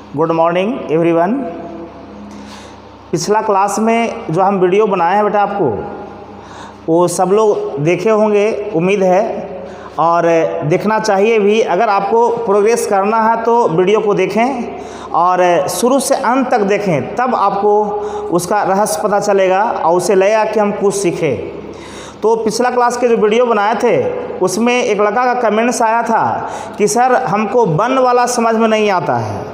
Good morning everyone. पिछला class में जो हम वीडियो बनाए हैं बेटा आपको वो सब लोग देखे होंगे, उम्मीद है, और देखना चाहिए भी। अगर आपको प्रोग्रेस करना है तो वीडियो को देखें और शुरू से अंत तक देखें, तब आपको उसका रहस्य पता चलेगा और उसे ले आके हम कुछ सीखें। तो पिछला क्लास के जो वीडियो बनाए थे उसमें एक लड़का का कमेंट्स आया था कि सर हमको वन वाला समझ में नहीं आता है,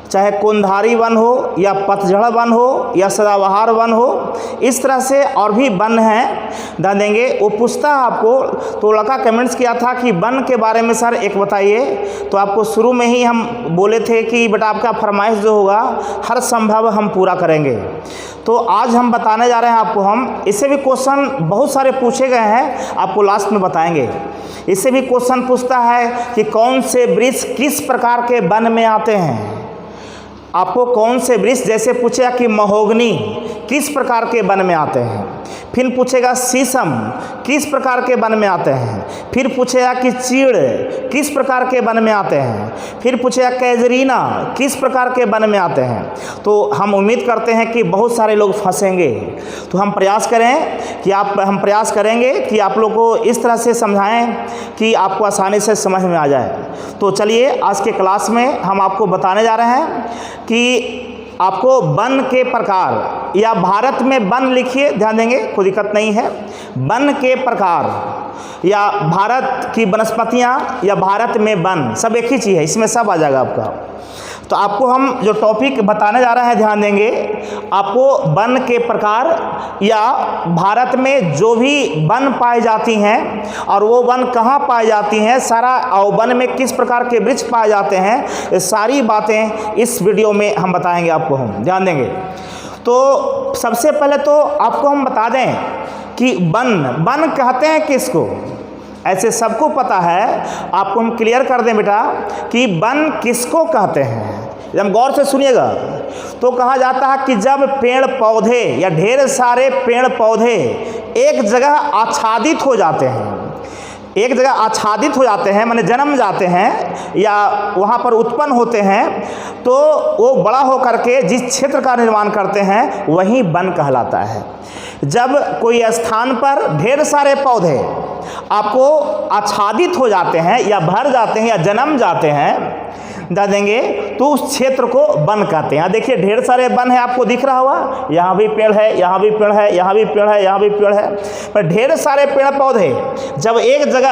चाहे कोंधारी वन हो या पतझड़ वन हो या सदाबहार वन हो, इस तरह से और भी वन हैं ध्यान देंगे। वो पूछता है आपको, तो लड़का कमेंट्स किया था कि वन के बारे में सर एक बताइए। तो आपको शुरू में ही हम बोले थे कि बेटा आपका फरमाइश जो होगा हर संभव हम पूरा करेंगे। तो आज हम बताने जा रहे हैं आपको, हम इससे भी क्वेश्चन बहुत सारे पूछे गए हैं, आपको लास्ट में बताएंगे। इससे भी क्वेश्चन पूछता है कि कौन से वृक्ष किस प्रकार के वन में आते हैं। आपको कौन से वृक्ष, जैसे पूछेगा कि महोगनी किस प्रकार के वन में आते हैं, फिर पूछेगा शीशम किस प्रकार के वन में आते हैं, फिर पूछेगा कि चीड़ किस प्रकार के वन में आते हैं, फिर पूछेगा कैजरीना किस प्रकार के वन में आते हैं। तो हम उम्मीद करते हैं कि बहुत सारे लोग फंसेंगे, तो हम प्रयास करेंगे कि आप लोग को इस तरह से समझाएं कि आपको आसानी से समझ में आ जाए। तो चलिए आज के क्लास में हम आपको बताने जा रहे हैं कि आपको वन के प्रकार, या भारत में वन लिखिए, ध्यान देंगे, कोई दिक्कत नहीं है। वन के प्रकार या भारत की वनस्पतियां या भारत में वन, सब एक ही चीज़ है, इसमें सब आ जाएगा आपका। तो आपको हम जो टॉपिक बताने जा रहे हैं, ध्यान देंगे, आपको वन के प्रकार या भारत में जो भी वन पाई जाती हैं और वो वन कहाँ पाई जाती हैं, सारा, और वन में किस प्रकार के वृक्ष पाए जाते हैं, ये सारी बातें इस वीडियो में हम बताएंगे आपको, हम ध्यान देंगे। तो सबसे पहले तो आपको हम बता दें कि वन कहते हैं किसको। ऐसे सबको पता है, आपको हम क्लियर कर दें बेटा कि वन किसको कहते हैं। जब गौर से सुनिएगा तो कहा जाता है कि जब पेड़ पौधे या ढेर सारे पेड़ पौधे एक जगह आच्छादित हो जाते हैं, माने जन्म जाते हैं या वहाँ पर उत्पन्न होते हैं, तो वो बड़ा होकर के जिस क्षेत्र का निर्माण करते हैं वही वन कहलाता है। जब कोई स्थान पर ढेर सारे पौधे आपको आच्छादित हो जाते हैं या भर जाते हैं या जन्म जाते हैं, दा देंगे, तो उस क्षेत्र को वन कहते हैं। देखिए ढेर सारे वन है, आपको दिख रहा होगा, यहाँ भी पेड़ है, यहाँ भी पेड़ है, यहाँ भी पेड़ है, यहाँ भी पेड़ है, पर ढेर सारे पेड़ पौधे जब एक जगह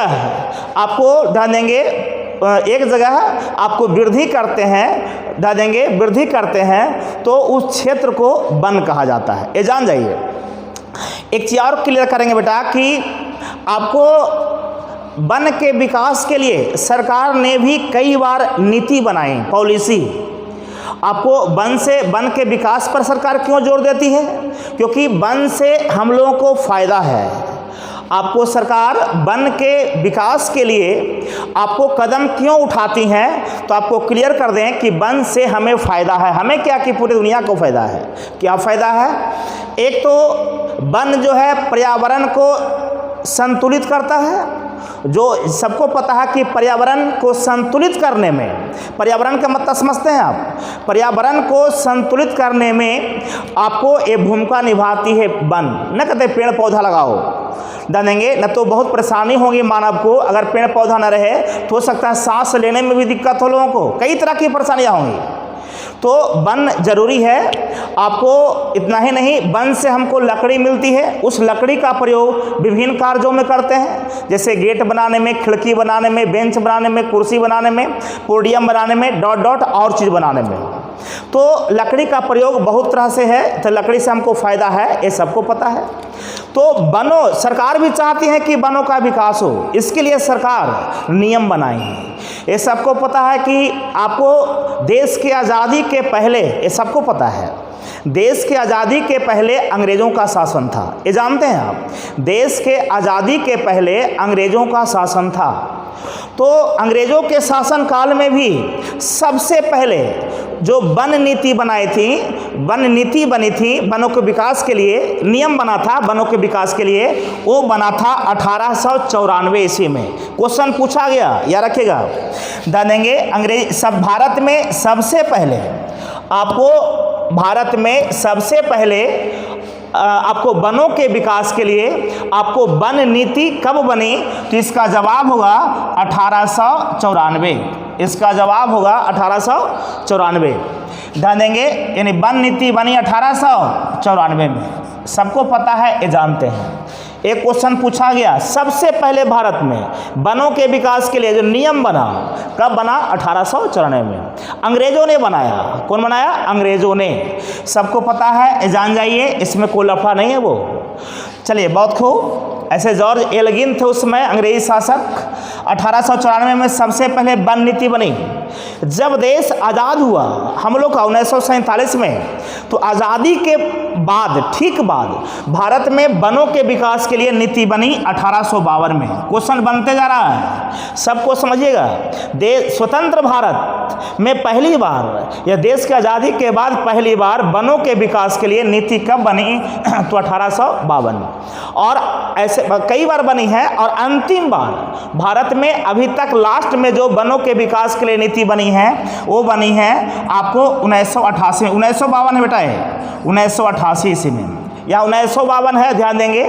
आपको ध्यान देंगे, एक जगह आपको वृद्धि करते हैं, ध्यान देंगे, वृद्धि करते हैं, तो उस क्षेत्र को वन कहा जाता है। ये जान जाइए। एक चीज और क्लियर करेंगे बेटा कि आपको वन के विकास के लिए सरकार ने भी कई बार नीति बनाई, पॉलिसी। आपको वन के विकास पर सरकार क्यों जोर देती है? क्योंकि वन से हम लोगों को फायदा है। आपको सरकार वन के विकास के लिए आपको कदम क्यों उठाती हैं, तो आपको क्लियर कर दें कि वन से हमें फ़ायदा है। हमें क्या कि पूरी दुनिया को फ़ायदा है। क्या फ़ायदा है? एक तो वन जो है पर्यावरण को संतुलित करता है। जो सबको पता है कि पर्यावरण को संतुलित करने में, पर्यावरण का मतलब समझते हैं आप, पर्यावरण को संतुलित करने में आपको ये भूमिका निभाती है वन। न कहते पेड़ पौधा लगाओ, जानेंगे, न तो बहुत परेशानी होगी मानव को। अगर पेड़ पौधा न रहे तो हो सकता है सांस लेने में भी दिक्कत हो, लोगों को कई तरह की परेशानियाँ होंगी। तो वन जरूरी है। आपको इतना ही नहीं, वन से हमको लकड़ी मिलती है, उस लकड़ी का प्रयोग विभिन्न कार्यों में करते हैं, जैसे गेट बनाने में, खिड़की बनाने में, बेंच बनाने में, कुर्सी बनाने में, पोडियम बनाने में, डॉट और चीज़ बनाने में। तो लकड़ी का प्रयोग बहुत तरह से है, तो लकड़ी से हमको फ़ायदा है, ये सबको पता है। तो वनों, सरकार भी चाहती है कि वनों का विकास हो, इसके लिए सरकार नियम बनाई है। ये सबको पता है कि आपको देश की आज़ादी के पहले, ये सबको पता है, देश के आज़ादी के पहले अंग्रेज़ों का शासन था। ये जानते हैं आप, देश के आज़ादी के पहले अंग्रेज़ों का शासन था। तो अंग्रेज़ों के शासन काल में भी सबसे पहले जो वन नीति बनाई थी, वन नीति बनी थी वनों के विकास के लिए, नियम बना था वनों के विकास के लिए, वो बना था 1894 ईस्वी में। क्वेश्चन पूछा गया, या रखेगा, ध्यान देंगे, अंग्रेज सब भारत में सबसे पहले आपको भारत में सबसे पहले आपको वनों के विकास के लिए आपको वन नीति कब बनी, तो इसका जवाब होगा 1894। इसका जवाब होगा 1894। ध्यान देंगे, यानी वन नीति बनी 1894 में। सबको पता है, ये जानते हैं। एक क्वेश्चन पूछा गया, सबसे पहले भारत में वनों के विकास के लिए जो नियम बना, कब बना? 1894 में। अंग्रेजों ने बनाया। कौन बनाया? अंग्रेजों ने। सबको पता है, जान जाइए, इसमें कोई लफड़ा नहीं है वो। चलिए, बहुत खूब। ऐसे जॉर्ज एल्गिन थे उसमें अंग्रेजी शासक। 1894 में सबसे पहले वन नीति बनी। जब देश आज़ाद हुआ हम लोग का 1947 में, तो आज़ादी के बाद, ठीक बाद, भारत में वनों के विकास के लिए नीति बनी 1852 में। क्वेश्चन बनते जा रहा है, सबको समझिएगा। देश स्वतंत्र भारत में पहली बार, या देश की आज़ादी के बाद पहली बार वनों के विकास के लिए नीति कब बनी? तो 1852। और ऐसे कई बार बनी है, और अंतिम बार भारत में अभी तक लास्ट में जो वनों के विकास के लिए नीति बनी है, वो बनी है आपको 1988 में। 1952 है बेटा, है 1988 ईस्वी में, या 1952 है, ध्यान देंगे।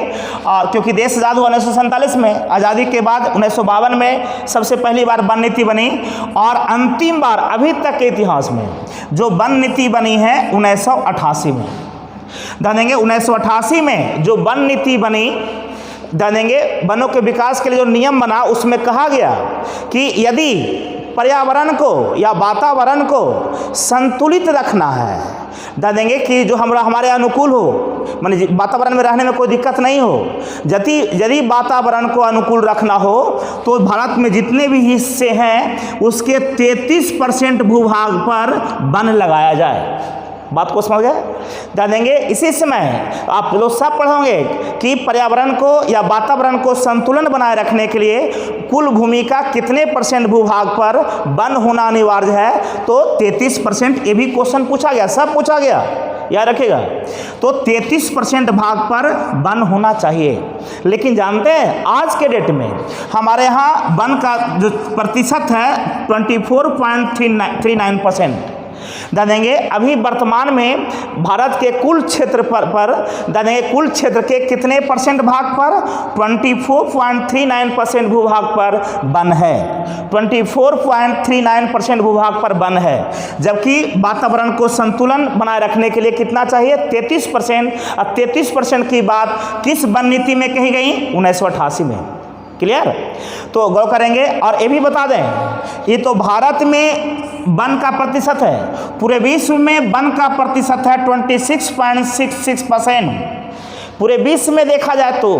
क्योंकि देश आज़ाद हुआ 1947 में, आज़ादी के बाद 1952 में सबसे पहली बार वन नीति बनी, और अंतिम बार अभी तक के इतिहास में जो वन नीति बनी है 1988 में। ध्यान देंगे, 1988 में जो वन नीति बनी, ध्यान देंगे, वनों के विकास के लिए जो नियम बना, उसमें कहा गया कि यदि पर्यावरण को या वातावरण को संतुलित रखना है, ध्यान देंगे कि जो हमारे अनुकूल हो, माने वातावरण में रहने में कोई दिक्कत नहीं हो, यदि वातावरण को अनुकूल रखना हो, तो भारत में जितने भी हिस्से हैं उसके 33% भूभाग पर वन लगाया जाए। बात को समझ गए? ध्यान देंगे, इसी समय आप लोग सब पढ़ोगे कि पर्यावरण को या वातावरण को संतुलन बनाए रखने के लिए कुल भूमि का कितने % भूभाग पर वन होना अनिवार्य है, तो 33%। ये भी क्वेश्चन पूछा गया, सब पूछा गया, याद रखिएगा। तो 33% भाग पर वन होना चाहिए। लेकिन जानते हैं आज के डेट में हमारे यहाँ वन का जो प्रतिशत है 24.39%। ध्यान देंगे, अभी वर्तमान में भारत के कुल क्षेत्र पर ध्यान देंगे, कुल क्षेत्र के कितने % भाग पर? 24.39% भूभाग पर वन है। 24.39% भूभाग पर वन है, जबकि वातावरण को संतुलन बनाए रखने के लिए कितना चाहिए? 33%। और 33% की बात किस वन नीति में कही गई? 1988 में। क्लियर? तो गौर करेंगे। और ये भी बता दें, ये तो भारत में वन का प्रतिशत है, पूरे विश्व में वन का प्रतिशत है 26.66%। पूरे विश्व में देखा जाए तो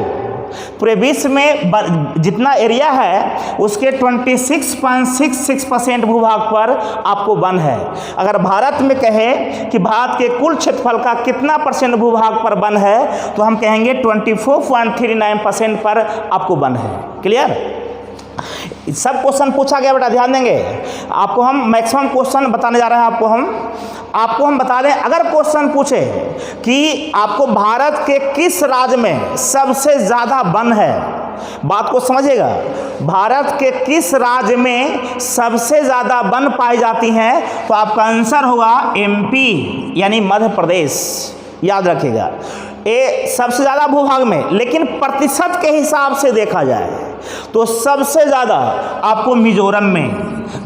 पूरे विश्व में जितना एरिया है उसके 26.66% भूभाग पर आपको वन है। अगर भारत में कहें कि भारत के कुल क्षेत्रफल का कितना % भूभाग पर वन है, तो हम कहेंगे 24.39% पर आपको वन है। क्लियर? सब क्वेश्चन पूछा गया बेटा, ध्यान देंगे। आपको हम मैक्सिमम क्वेश्चन बताने जा रहे हैं। आपको हम बता दें, अगर क्वेश्चन पूछे कि आपको भारत के किस राज्य में सबसे ज़्यादा वन है, बात को समझिएगा, भारत के किस राज्य में सबसे ज़्यादा वन पाई जाती हैं, तो आपका आंसर होगा MP, यानी मध्य प्रदेश। याद रखिएगा, ये सबसे ज़्यादा भूभाग में। लेकिन प्रतिशत के हिसाब से देखा जाए तो सबसे ज़्यादा आपको मिजोरम में।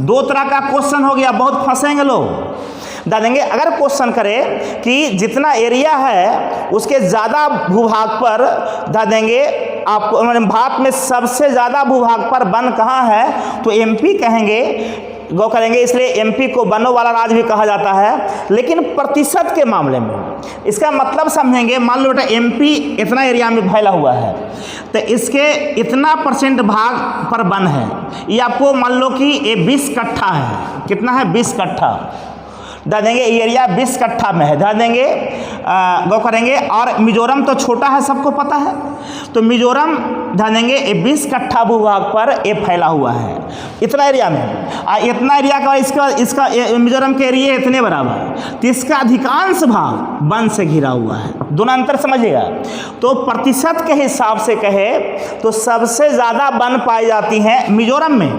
दो तरह का क्वेश्चन हो गया, बहुत फंसेंगे लोग। बता देंगे, अगर क्वेश्चन करें कि जितना एरिया है उसके ज़्यादा भूभाग पर बता देंगे आपको, भारत में सबसे ज़्यादा भूभाग पर वन कहाँ है, तो MP कहेंगे, गौ करेंगे। इसलिए MP को वनों वाला राज्य भी कहा जाता है। लेकिन प्रतिशत के मामले में इसका मतलब समझेंगे, मान लो बेटा MP इतना एरिया में फैला हुआ है, तो इसके इतना % भाग पर वन है। ये आपको मान लो कि ये 20 कट्ठा है। कितना है? 20 कट्ठा। ध्यान देंगे, ये एरिया 20 कट्ठा में है। ध्यान देंगे, गौ करेंगे। और मिजोरम तो छोटा है, सबको पता है। तो मिजोरम ध्यान देंगे, ये 20 कट्ठा भूभाग पर ये फैला हुआ है, इतना एरिया में। इतना एरिया का इसका मिजोरम के एरिया इतने बराबर, तो इसका अधिकांश भाग वन से घिरा हुआ है। दोनों अंतर समझिएगा। तो प्रतिशत के हिसाब से कहे तो सबसे ज़्यादा वन पाई जाती हैं मिजोरम में,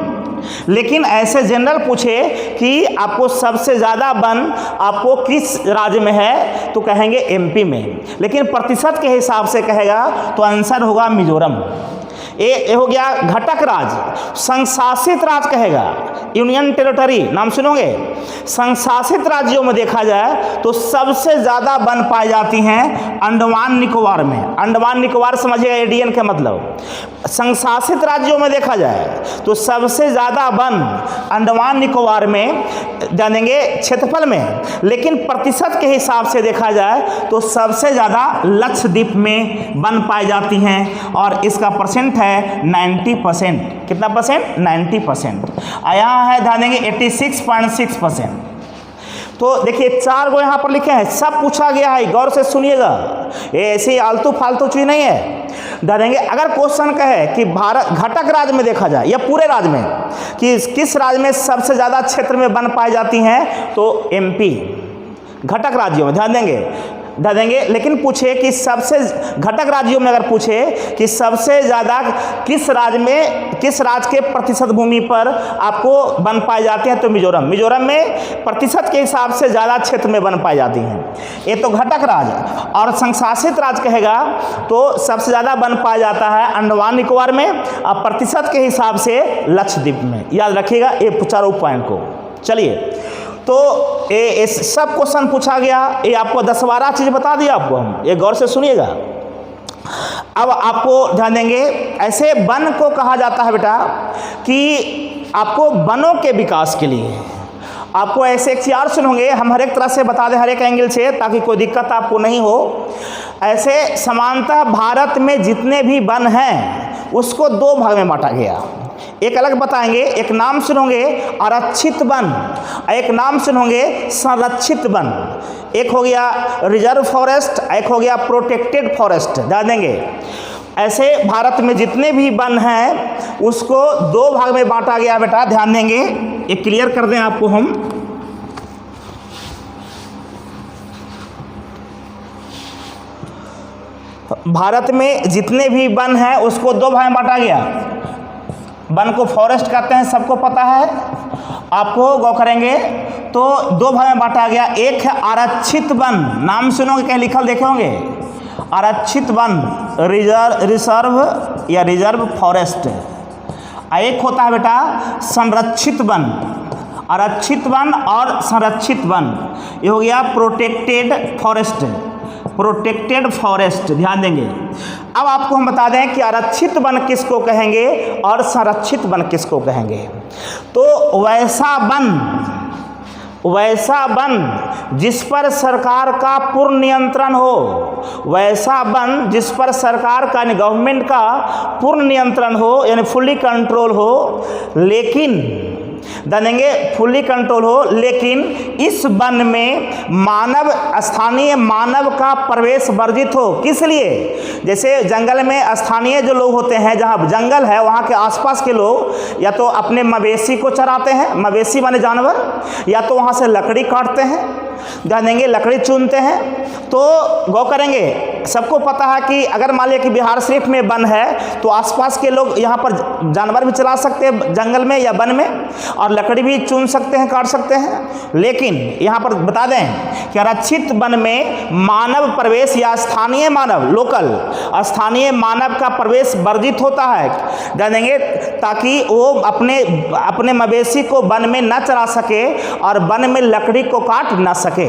लेकिन ऐसे जनरल पूछे कि आपको सबसे ज़्यादा वन आपको किस राज्य में है, तो कहेंगे एमपी में। लेकिन प्रतिशत के हिसाब से कहेगा तो आंसर होगा मिजोरम। ये हो गया घटक राज्य। संशासित राज्य कहेगा यूनियन टेरिटरी, नाम सुनोगे। संशासित राज्यों में देखा जाए तो सबसे ज़्यादा वन पाई जाती हैं अंडमान निकोबार में। अंडमान निकोबार समझिएगा एडीएन का मतलब। संशासित राज्यों में देखा जाए तो सबसे ज़्यादा वन अंडमान निकोबार में जानेंगे क्षेत्रफल में, लेकिन प्रतिशत के हिसाब से देखा जाए तो सबसे ज़्यादा लक्षद्वीप में वन पाई जाती हैं और इसका परसेंट है 90%। कितना परसेंट? 90%। यहाँ है ध्यान देंगे 86.6%। तो देखिए 4 गो यहाँ पर लिखे हैं, सब पूछा गया है, गौर से सुनिएगा, ये ऐसी आलतू फालतू चीज नहीं है। देंगे अगर क्वेश्चन कहे कि भारत घटक राज्य में देखा जाए या पूरे राज्य में कि किस राज्य में सबसे ज़्यादा क्षेत्र में वन पाई जाती हैं, तो एमपी। घटक राज्यों में ध्यान देंगे, लेकिन पूछे कि सबसे घटक राज्यों में अगर पूछे कि सबसे ज़्यादा किस राज्य के प्रतिशत भूमि पर आपको वन पाए जाते हैं, तो मिजोरम। मिजोरम में प्रतिशत के हिसाब से ज़्यादा क्षेत्र में वन पाई जाती हैं। ये तो घटक राज्य। और संशासित राज्य कहेगा तो सबसे ज़्यादा वन पाया जाता है अंडमान निकोबार में और प्रतिशत के हिसाब से लक्षद्वीप में। याद रखिएगा ये चारों पॉइंट को। चलिए, तो ये सब क्वेश्चन पूछा गया, ये आपको 10-12 चीज़ बता दिया आपको हम, ये गौर से सुनिएगा। अब आपको ध्यान देंगे, ऐसे वन को कहा जाता है बेटा कि आपको वनों के विकास के लिए आपको ऐसे एक चीज सुनोगे, हम हर एक तरह से बता दें, हर एक एंगल से, ताकि कोई दिक्कत आपको नहीं हो। ऐसे समानतः भारत में जितने भी वन हैं उसको 2 भाग में बांटा गया। एक अलग बताएंगे, एक नाम सुनोगे आरक्षित वन, एक नाम सुनोगे संरक्षित वन। एक हो गया रिजर्व फॉरेस्ट, एक हो गया प्रोटेक्टेड फॉरेस्ट। ध्यान देंगे, ऐसे भारत में जितने भी वन हैं उसको 2 भाग में बांटा गया बेटा। ध्यान देंगे, ये क्लियर कर दें आपको हम। भारत में जितने भी वन हैं उसको 2 भाग में बांटा गया। वन को फॉरेस्ट कहते हैं, सबको पता है। आपको गौ करेंगे तो 2 भाग में बांटा गया। एक है आरक्षित वन, नाम सुनोगे कहीं लिखल देखे होंगे, आरक्षित वन, रिजर्व या रिजर्व फॉरेस्ट। एक होता है बेटा संरक्षित वन, आरक्षित वन और संरक्षित वन। ये हो गया प्रोटेक्टेड फॉरेस्ट, प्रोटेक्टेड फॉरेस्ट। ध्यान देंगे, अब आपको हम बता दें कि आरक्षित वन किसको कहेंगे और संरक्षित वन किसको कहेंगे। तो वैसा वन जिस पर सरकार का पूर्ण नियंत्रण हो, वैसा वन जिस पर सरकार का गवर्नमेंट का पूर्ण नियंत्रण हो, यानी फुल्ली कंट्रोल हो, लेकिन जानेंगे फुल्ली कंट्रोल हो, लेकिन इस वन में स्थानीय मानव का प्रवेश वर्जित हो। किस लिए? जैसे जंगल में स्थानीय जो लोग होते हैं, जहाँ जंगल है वहाँ के आसपास के लोग या तो अपने मवेशी को चराते हैं, मवेशी माने जानवर, या तो वहाँ से लकड़ी काटते हैं, ध्यान देंगे लकड़ी चुनते हैं। तो गौ करेंगे, सबको पता है कि अगर मान लिया कि बिहार शरीफ में वन है तो आसपास के लोग यहाँ पर जानवर भी चला सकते हैं जंगल में या वन में, और लकड़ी भी चुन सकते हैं, काट सकते हैं। लेकिन यहाँ पर बता दें कि आरक्षित वन में मानव प्रवेश या स्थानीय मानव, लोकल स्थानीय मानव का प्रवेश वर्जित होता है। ध्यान देंगे, ताकि वो अपने मवेशी को वन में न चरा सके और वन में लकड़ी को काट न सके।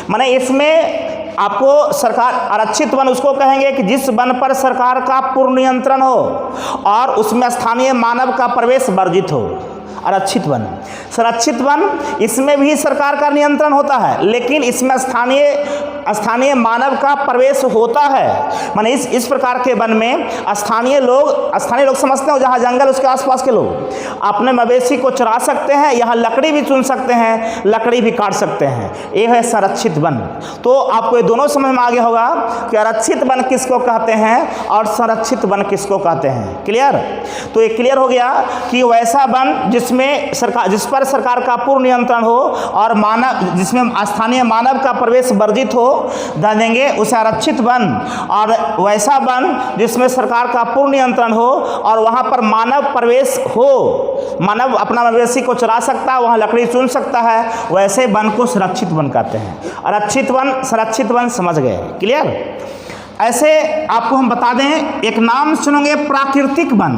माने इसमें आपको सरकार आरक्षित वन उसको कहेंगे कि जिस वन पर सरकार का पूर्ण नियंत्रण हो और उसमें स्थानीय मानव का प्रवेश वर्जित हो, आरक्षित वन। संरक्षित वन, इसमें भी सरकार का नियंत्रण होता है, लेकिन इसमें स्थानीय मानव का प्रवेश होता है। माने इस प्रकार के वन में स्थानीय लोग समझते हो जहाँ जंगल उसके आसपास के लोग अपने मवेशी को चरा सकते हैं, यहाँ लकड़ी भी चुन सकते हैं, लकड़ी भी काट सकते हैं। ये है संरक्षित वन। तो आपको ये दोनों समझ में आगे होगा कि आरक्षित वन किसको कहते हैं और संरक्षित वन किसको कहते हैं। क्लियर? तो ये क्लियर हो गया कि वैसा वन जिस पर सरकार का पूर्ण नियंत्रण हो और जिसमें स्थानीय मानव का प्रवेश वर्जित हो, ध्यान देंगे उसे आरक्षित वन, और वैसा वन जिसमें सरकार का पूर्ण नियंत्रण हो और वहाँ पर मानव प्रवेश हो, मानव अपना मवेशी को चरा सकता है, वहाँ लकड़ी चुन सकता है, वैसे वन को सुरक्षित वन कहते हैं। आरक्षित वन, सुरक्षित वन, समझ गए? क्लियर? ऐसे आपको हम बता दें, एक नाम सुनोगे प्राकृतिक वन,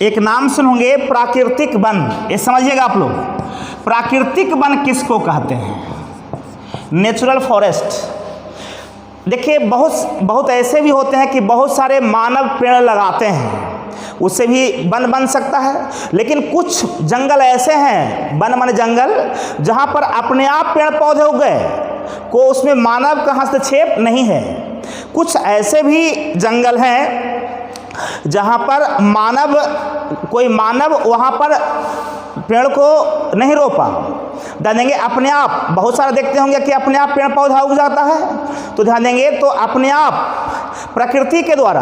एक नाम सुनोगे प्राकृतिक वन, ये समझिएगा आप लोग। प्राकृतिक वन किसको कहते हैं? Natural forest. देखिए बहुत ऐसे भी होते हैं कि बहुत सारे मानव पेड़ लगाते हैं, उससे भी वन बन सकता है, लेकिन कुछ जंगल ऐसे हैं, वन माने जंगल, जहाँ पर अपने आप पेड़ पौधे उग गए, को उसमें मानव का हस्तक्षेप नहीं है। कुछ ऐसे भी जंगल हैं जहाँ पर कोई मानव वहाँ पर पेड़ को नहीं रोपा, ध्यान देंगे अपने आप, बहुत सारा देखते होंगे कि अपने आप पेड़ पौधा उग जाता है, तो ध्यान देंगे तो अपने आप प्रकृति के द्वारा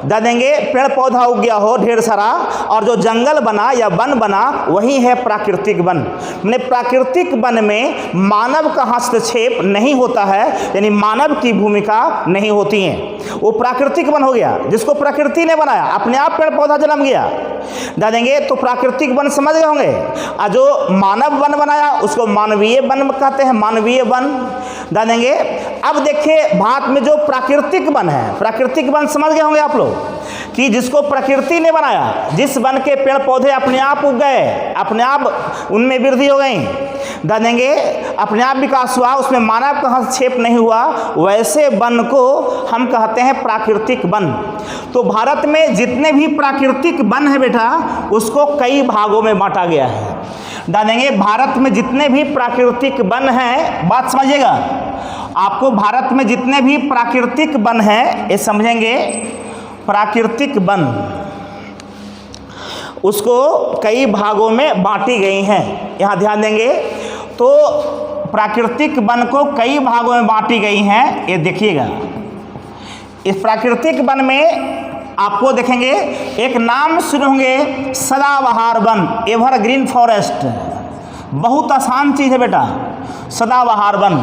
ध्यान देंगे पेड़ पौधा उग गया हो ढेर सारा, और जो जंगल बना या वन बना वही है प्राकृतिक वन। मैंने प्राकृतिक वन में मानव का हस्तक्षेप नहीं होता है, यानी मानव की भूमिका नहीं होती है, वो प्राकृतिक वन हो गया, जिसको प्रकृति ने बनाया, अपने आप पेड़ पौधा जन्म गया, ध्यान देंगे तो प्राकृतिक वन समझ गए होंगे। और जो मानव वन बनाया उसको मानवीय वन कहते हैं, मानवीय वन, ध्यान देंगे। अब देखिए भारत में जो प्राकृतिक वन है, प्राकृतिक वन समझ गए होंगे आप लोग कि जिसको प्रकृति ने बनाया, जिस वन के पेड़ पौधे अपने आप उग गए, अपने आप उनमें वृद्धि हो गई, ध्यान देंगे अपने आप विकास हुआ, उसमें मानव का हस्तक्षेप नहीं हुआ, वैसे वन को हम कहते हैं प्राकृतिक वन। तो भारत में जितने भी प्राकृतिक वन है बेटा, उसको कई भागों में बांटा गया है, ध्यान देंगे। भारत में जितने भी प्राकृतिक वन हैं, बात समझिएगा, आपको भारत में जितने भी प्राकृतिक वन हैं, ये समझेंगे प्राकृतिक वन, उसको कई भागों में बांटी गई हैं, यहाँ ध्यान देंगे। तो प्राकृतिक वन को कई भागों में बांटी गई हैं, ये देखिएगा। इस प्राकृतिक वन में आपको देखेंगे एक नाम सुनोगे सदाबहार वन, एवरग्रीन फॉरेस्ट, बहुत आसान चीज़ है बेटा, सदाबहार वन।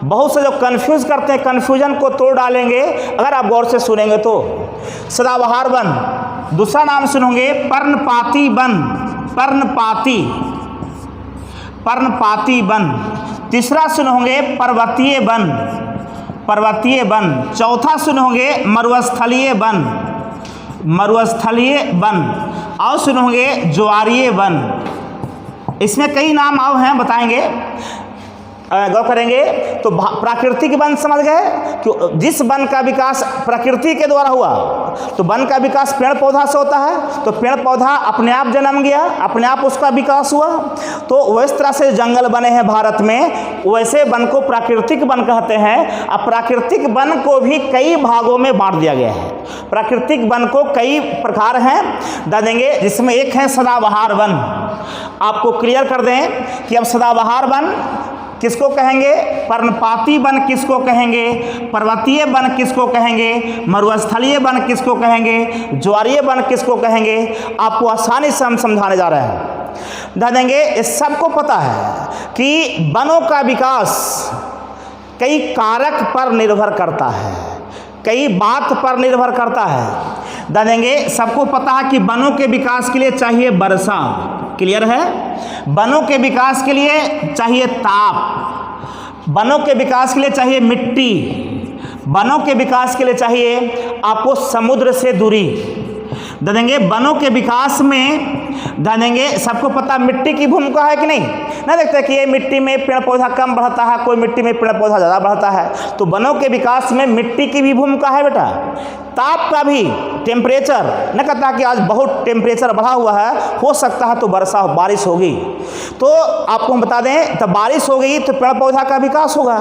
बहुत से जो कन्फ्यूज़ करते हैं, कन्फ्यूजन को तोड़ डालेंगे अगर आप गौर से सुनेंगे तो। सदाबहार वन, दूसरा नाम सुनोगे पर्णपाती वन, पर्णपाती, पर्णपाती वन। तीसरा सुनोगे पर्वतीय वन, पर्वतीय वन। चौथा सुनोगे मरुस्थलीय वन, मरुस्थलीय वन। और सुनोगे ज्वारीय वन। इसमें कई नाम और हैं, बताएंगे, गौर करेंगे। तो प्राकृतिक वन समझ गए कि जिस वन का विकास प्रकृति के द्वारा हुआ, तो वन का विकास पेड़ पौधा से होता है, तो पेड़ पौधा अपने आप जन्म गया, अपने आप उसका विकास हुआ। तो वैसे तरह से जंगल बने हैं भारत में, वैसे वन को प्राकृतिक वन कहते हैं। अब प्राकृतिक वन को भी कई भागों में बांट दिया गया है। प्राकृतिक वन को कई प्रकार हैं, बता देंगे, जिसमें एक है सदाबहार वन। आपको क्लियर कर दें कि अब सदाबहार वन किसको कहेंगे, पर्णपाती वन किसको कहेंगे, पर्वतीय वन किसको कहेंगे, मरुस्थलीय वन किसको कहेंगे, ज्वारीय वन किसको कहेंगे, आपको आसानी से हम समझाने जा रहे हैं। ध्यान देंगे, इस सबको पता है कि वनों का विकास कई कारक पर निर्भर करता है, कई बात पर निर्भर करता है। ध्यान देंगे, सबको पता है कि वनों के विकास के लिए चाहिए वर्षा, क्लियर है। वनों के विकास के लिए चाहिए ताप, वनों के विकास के लिए चाहिए मिट्टी, वनों के विकास के लिए चाहिए आपको समुद्र से दूरी। देंगे वनों के विकास में देंगे, सबको पता मिट्टी की भूमिका है कि नहीं, ना देखते कि ये मिट्टी में पेड़ पौधा कम बढ़ता है, कोई मिट्टी में पेड़ पौधा ज़्यादा बढ़ता है। तो वनों के विकास में मिट्टी की भी भूमिका है बेटा। ताप का भी, टेम्परेचर न कहता कि आज बहुत टेम्परेचर बढ़ा हुआ है, हो सकता है तो वर्षा बारिश होगी, तो आपको हम बता दें तब बारिश हो गई तो पेड़ पौधा का विकास होगा।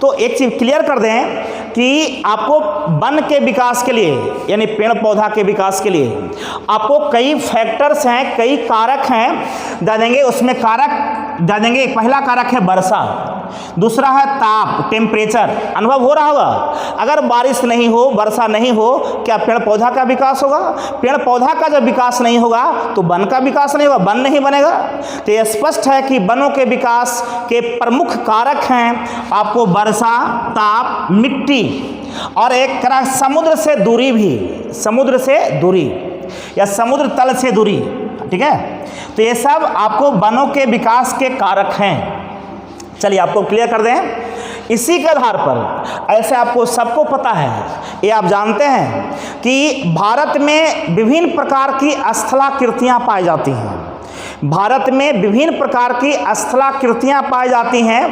तो एक चीज़ क्लियर कर दें कि आपको वन के विकास के लिए यानी पेड़ पौधा के विकास के लिए आपको कई फैक्टर्स हैं, कई कारक हैं, देंगे। उसमें कारक देंगे, एक पहला कारक है वर्षा। दूसरा है ताप, टेम्परेचर, अनुभव हो रहा होगा। अगर बारिश नहीं हो, वर्षा नहीं हो, क्या पेड़ पौधा का विकास होगा? पेड़ पौधा का जब विकास नहीं होगा तो वन का विकास नहीं होगा, वन नहीं बनेगा। तो ये स्पष्ट है कि वनों के विकास के प्रमुख कारक हैं आपको वर्षा, ताप, मिट्टी और एक तरह समुद्र से दूरी भी, समुद्र से दूरी या समुद्र तल से दूरी, ठीक है। तो ये सब आपको वनों के विकास के कारक हैं। चलिए आपको क्लियर कर दें। इसी के आधार पर ऐसे आपको सबको पता है, ये आप जानते हैं कि भारत में विभिन्न प्रकार की स्थलाकृतियाँ पाई जाती हैं। भारत में विभिन्न प्रकार की स्थलाकृतियाँ पाई जाती हैं।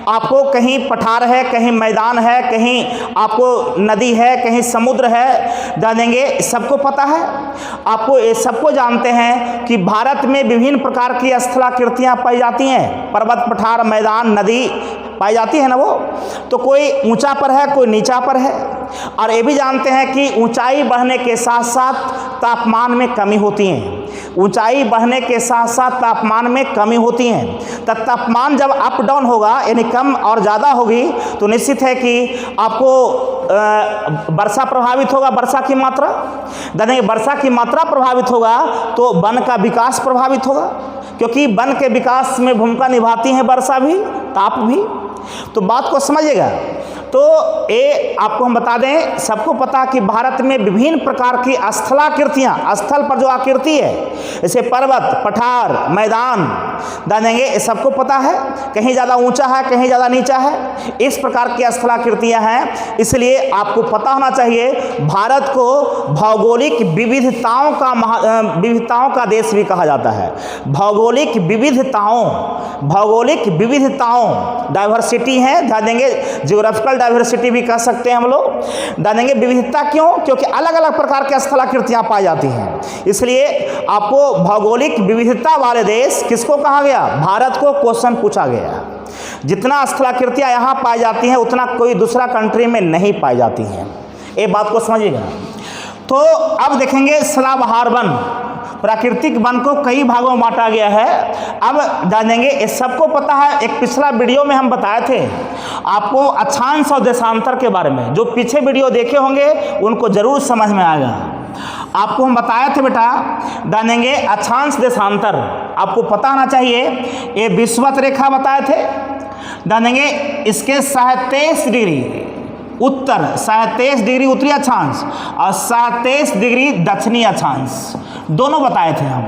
आपको कहीं पठार है, कहीं मैदान है, कहीं आपको नदी है, कहीं समुद्र है, जानेंगे सबको पता है। आपको ये सबको जानते हैं कि भारत में विभिन्न प्रकार की स्थलाकृतियाँ पाई जाती हैं। पर्वत, पठार, मैदान, नदी पाई जाती है ना वो। तो कोई ऊंचा पर है, कोई नीचा पर है। और ये भी जानते हैं कि ऊंचाई बढ़ने के साथ साथ तापमान में कमी होती है। ऊंचाई बढ़ने के साथ साथ तापमान में कमी होती है। तब तापमान जब अप डाउन होगा, यानी कम और ज़्यादा होगी, तो निश्चित है कि आपको वर्षा प्रभावित होगा, वर्षा की मात्रा, यानी वर्षा की मात्रा प्रभावित होगा तो वन का विकास प्रभावित होगा, क्योंकि वन के विकास में भूमिका निभाती है वर्षा भी, ताप भी। तो बात को समझिएगा। तो ये आपको हम बता दें, सबको पता कि भारत में विभिन्न प्रकार की स्थलाकृतियाँ, स्थल पर जो आकृति है, जैसे पर्वत, पठार, मैदान, जानेंगे ये सबको पता है। कहीं ज़्यादा ऊंचा है, कहीं ज़्यादा नीचा है, इस प्रकार की स्थलाकृतियाँ हैं। इसलिए आपको पता होना चाहिए विभारत को भौगोलिक विविधताओं का देश भी कहा जाता है। भौगोलिक विविधताओं डाइवर्सिटी है, जानेंगे ज्योग्राफिकल डाइवर्सिटी भी कह सकते हैं हम लोग। जानेंगे विविधता क्यों? क्योंकि अलग अलग प्रकार की स्थलाकृतियाँ पाई जाती हैं। इसलिए आपको भौगोलिक विविधता वाले देश किसको कहा गया? भारत को क्वेश्चन पूछा गया। जितना स्थलाकृतियाँ यहाँ पाई जाती हैं उतना कोई दूसरा कंट्री में नहीं पाई जाती हैं। ये बात को समझिएगा। तो अब देखेंगे सदाबहार वन, प्राकृतिक वन को कई भागों में बांटा गया है। अब जानेंगे, ये सबको पता है, एक पिछला वीडियो में हम बताए थे आपको अक्षांश और देशांतर के बारे में। जो पीछे वीडियो देखे होंगे उनको जरूर समझ में आएगा। आपको हम बताए थे बेटा, जानेंगे अक्षांश देशांतर आपको पता होना चाहिए। ये विषुवत रेखा बताए थे, जानेंगे इसके 27 डिग्री उत्तर, 27 डिग्री उत्तरी अक्षांश और 27 डिग्री दक्षिणी अक्षांश, दोनों बताए थे हम।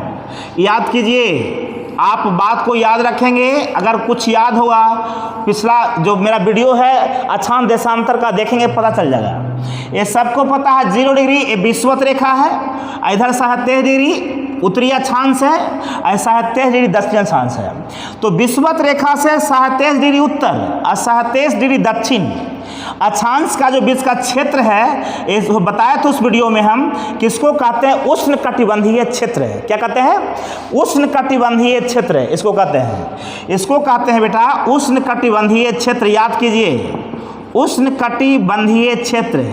याद कीजिए, आप बात को याद रखेंगे। अगर कुछ याद होगा, पिछला जो मेरा वीडियो है अक्षांश देशांतर का देखेंगे, पता चल जाएगा। ये सबको पता है 0 डिग्री ये विषुवत रेखा है, इधर 27 डिग्री उत्तरी अक्षांश है, ऐसा 27 डिग्री दक्षिणी अक्षांश है। तो विषुवत रेखा से 27 डिग्री उत्तर और 27 डिग्री दक्षिण अक्षांश का जो बीच का क्षेत्र है, इस बताया तो उस वीडियो में हम किसको कहते हैं? उष्णकटिबंधीय क्षेत्र है। क्या कहते हैं? उष्णकटिबंधीय क्षेत्र इसको कहते हैं। इसको कहते हैं बेटा उष्णकटिबंधीय क्षेत्र। याद कीजिए, उष्णकटिबंधीय क्षेत्र।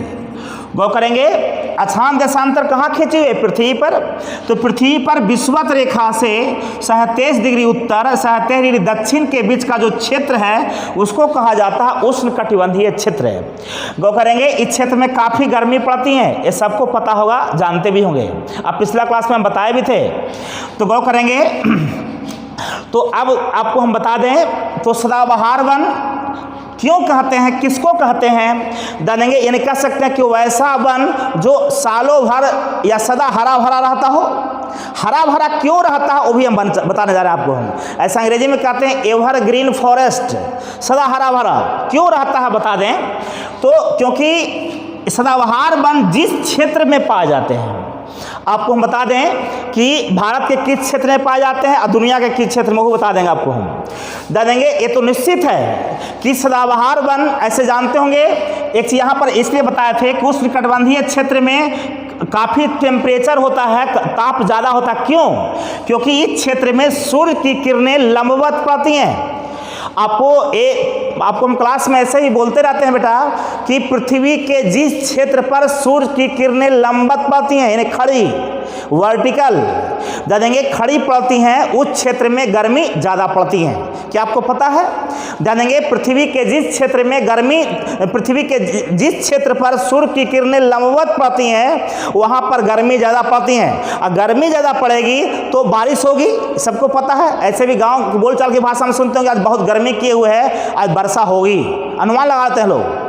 गौर करेंगे, अक्षांश देशांतर कहाँ खींची हुई है? पृथ्वी पर। तो पृथ्वी पर विषुवत रेखा से 27 डिग्री उत्तर, 27 डिग्री दक्षिण के बीच का जो क्षेत्र है उसको कहा जाता है उष्णकटिबंधीय क्षेत्र है। गौर करेंगे, इस क्षेत्र में काफ़ी गर्मी पड़ती है, ये सबको पता होगा, जानते भी होंगे। अब पिछला क्लास में हम बताए भी थे। तो गौर करेंगे, तो अब आपको हम बता दें, तो सदाबहार वन क्यों कहते हैं, किसको कहते हैं? जानेंगे, यानी कह सकते हैं कि वैसा वन जो सालों भर या सदा हरा भरा रहता हो। हरा भरा क्यों रहता है वो भी हम बताने जा रहे हैं आपको हम। ऐसा अंग्रेजी में कहते हैं एवरग्रीन फॉरेस्ट, सदा हरा भरा क्यों रहता है बता दें। तो क्योंकि सदाबहार वन जिस क्षेत्र में पाए जाते हैं, आपको हम बता दें कि भारत के किस क्षेत्र में पाए जाते हैं और दुनिया के किस क्षेत्र में, वो बता देंगे आपको हम। जानेंगे, ये तो निश्चित है कि सदाबहार वन ऐसे जानते होंगे। एक यहाँ पर इसलिए बताए थे कि उष्णकटिबंधीय क्षेत्र में काफ़ी टेम्परेचर होता है, ताप ज़्यादा होता है। क्यों? क्योंकि इस क्षेत्र में सूर्य की किरणें लंबवत पड़ती हैं। आपको हम क्लास में ऐसे ही बोलते रहते हैं बेटा कि पृथ्वी के जिस क्षेत्र पर सूर्य की किरणें लंबवत पड़ती हैं, यानी खड़ी, वर्टिकल ध्यान देंगे खड़ी पड़ती हैं उस क्षेत्र में गर्मी ज़्यादा पड़ती है। क्या आपको पता है? ध्यान देंगे पृथ्वी के जिस क्षेत्र में पृथ्वी के जिस क्षेत्र पर सूर्य की किरणें लंबवत पड़ती हैं वहाँ पर गर्मी ज़्यादा पड़ती हैं, और गर्मी ज़्यादा पड़ेगी तो बारिश होगी, सबको पता है। ऐसे भी गांव की बोलचाल की भाषा में सुनते होंगे आज बहुत गर्मी किए हुए है, आज वर्षा होगी, अनुमान लगाते हैं लोग।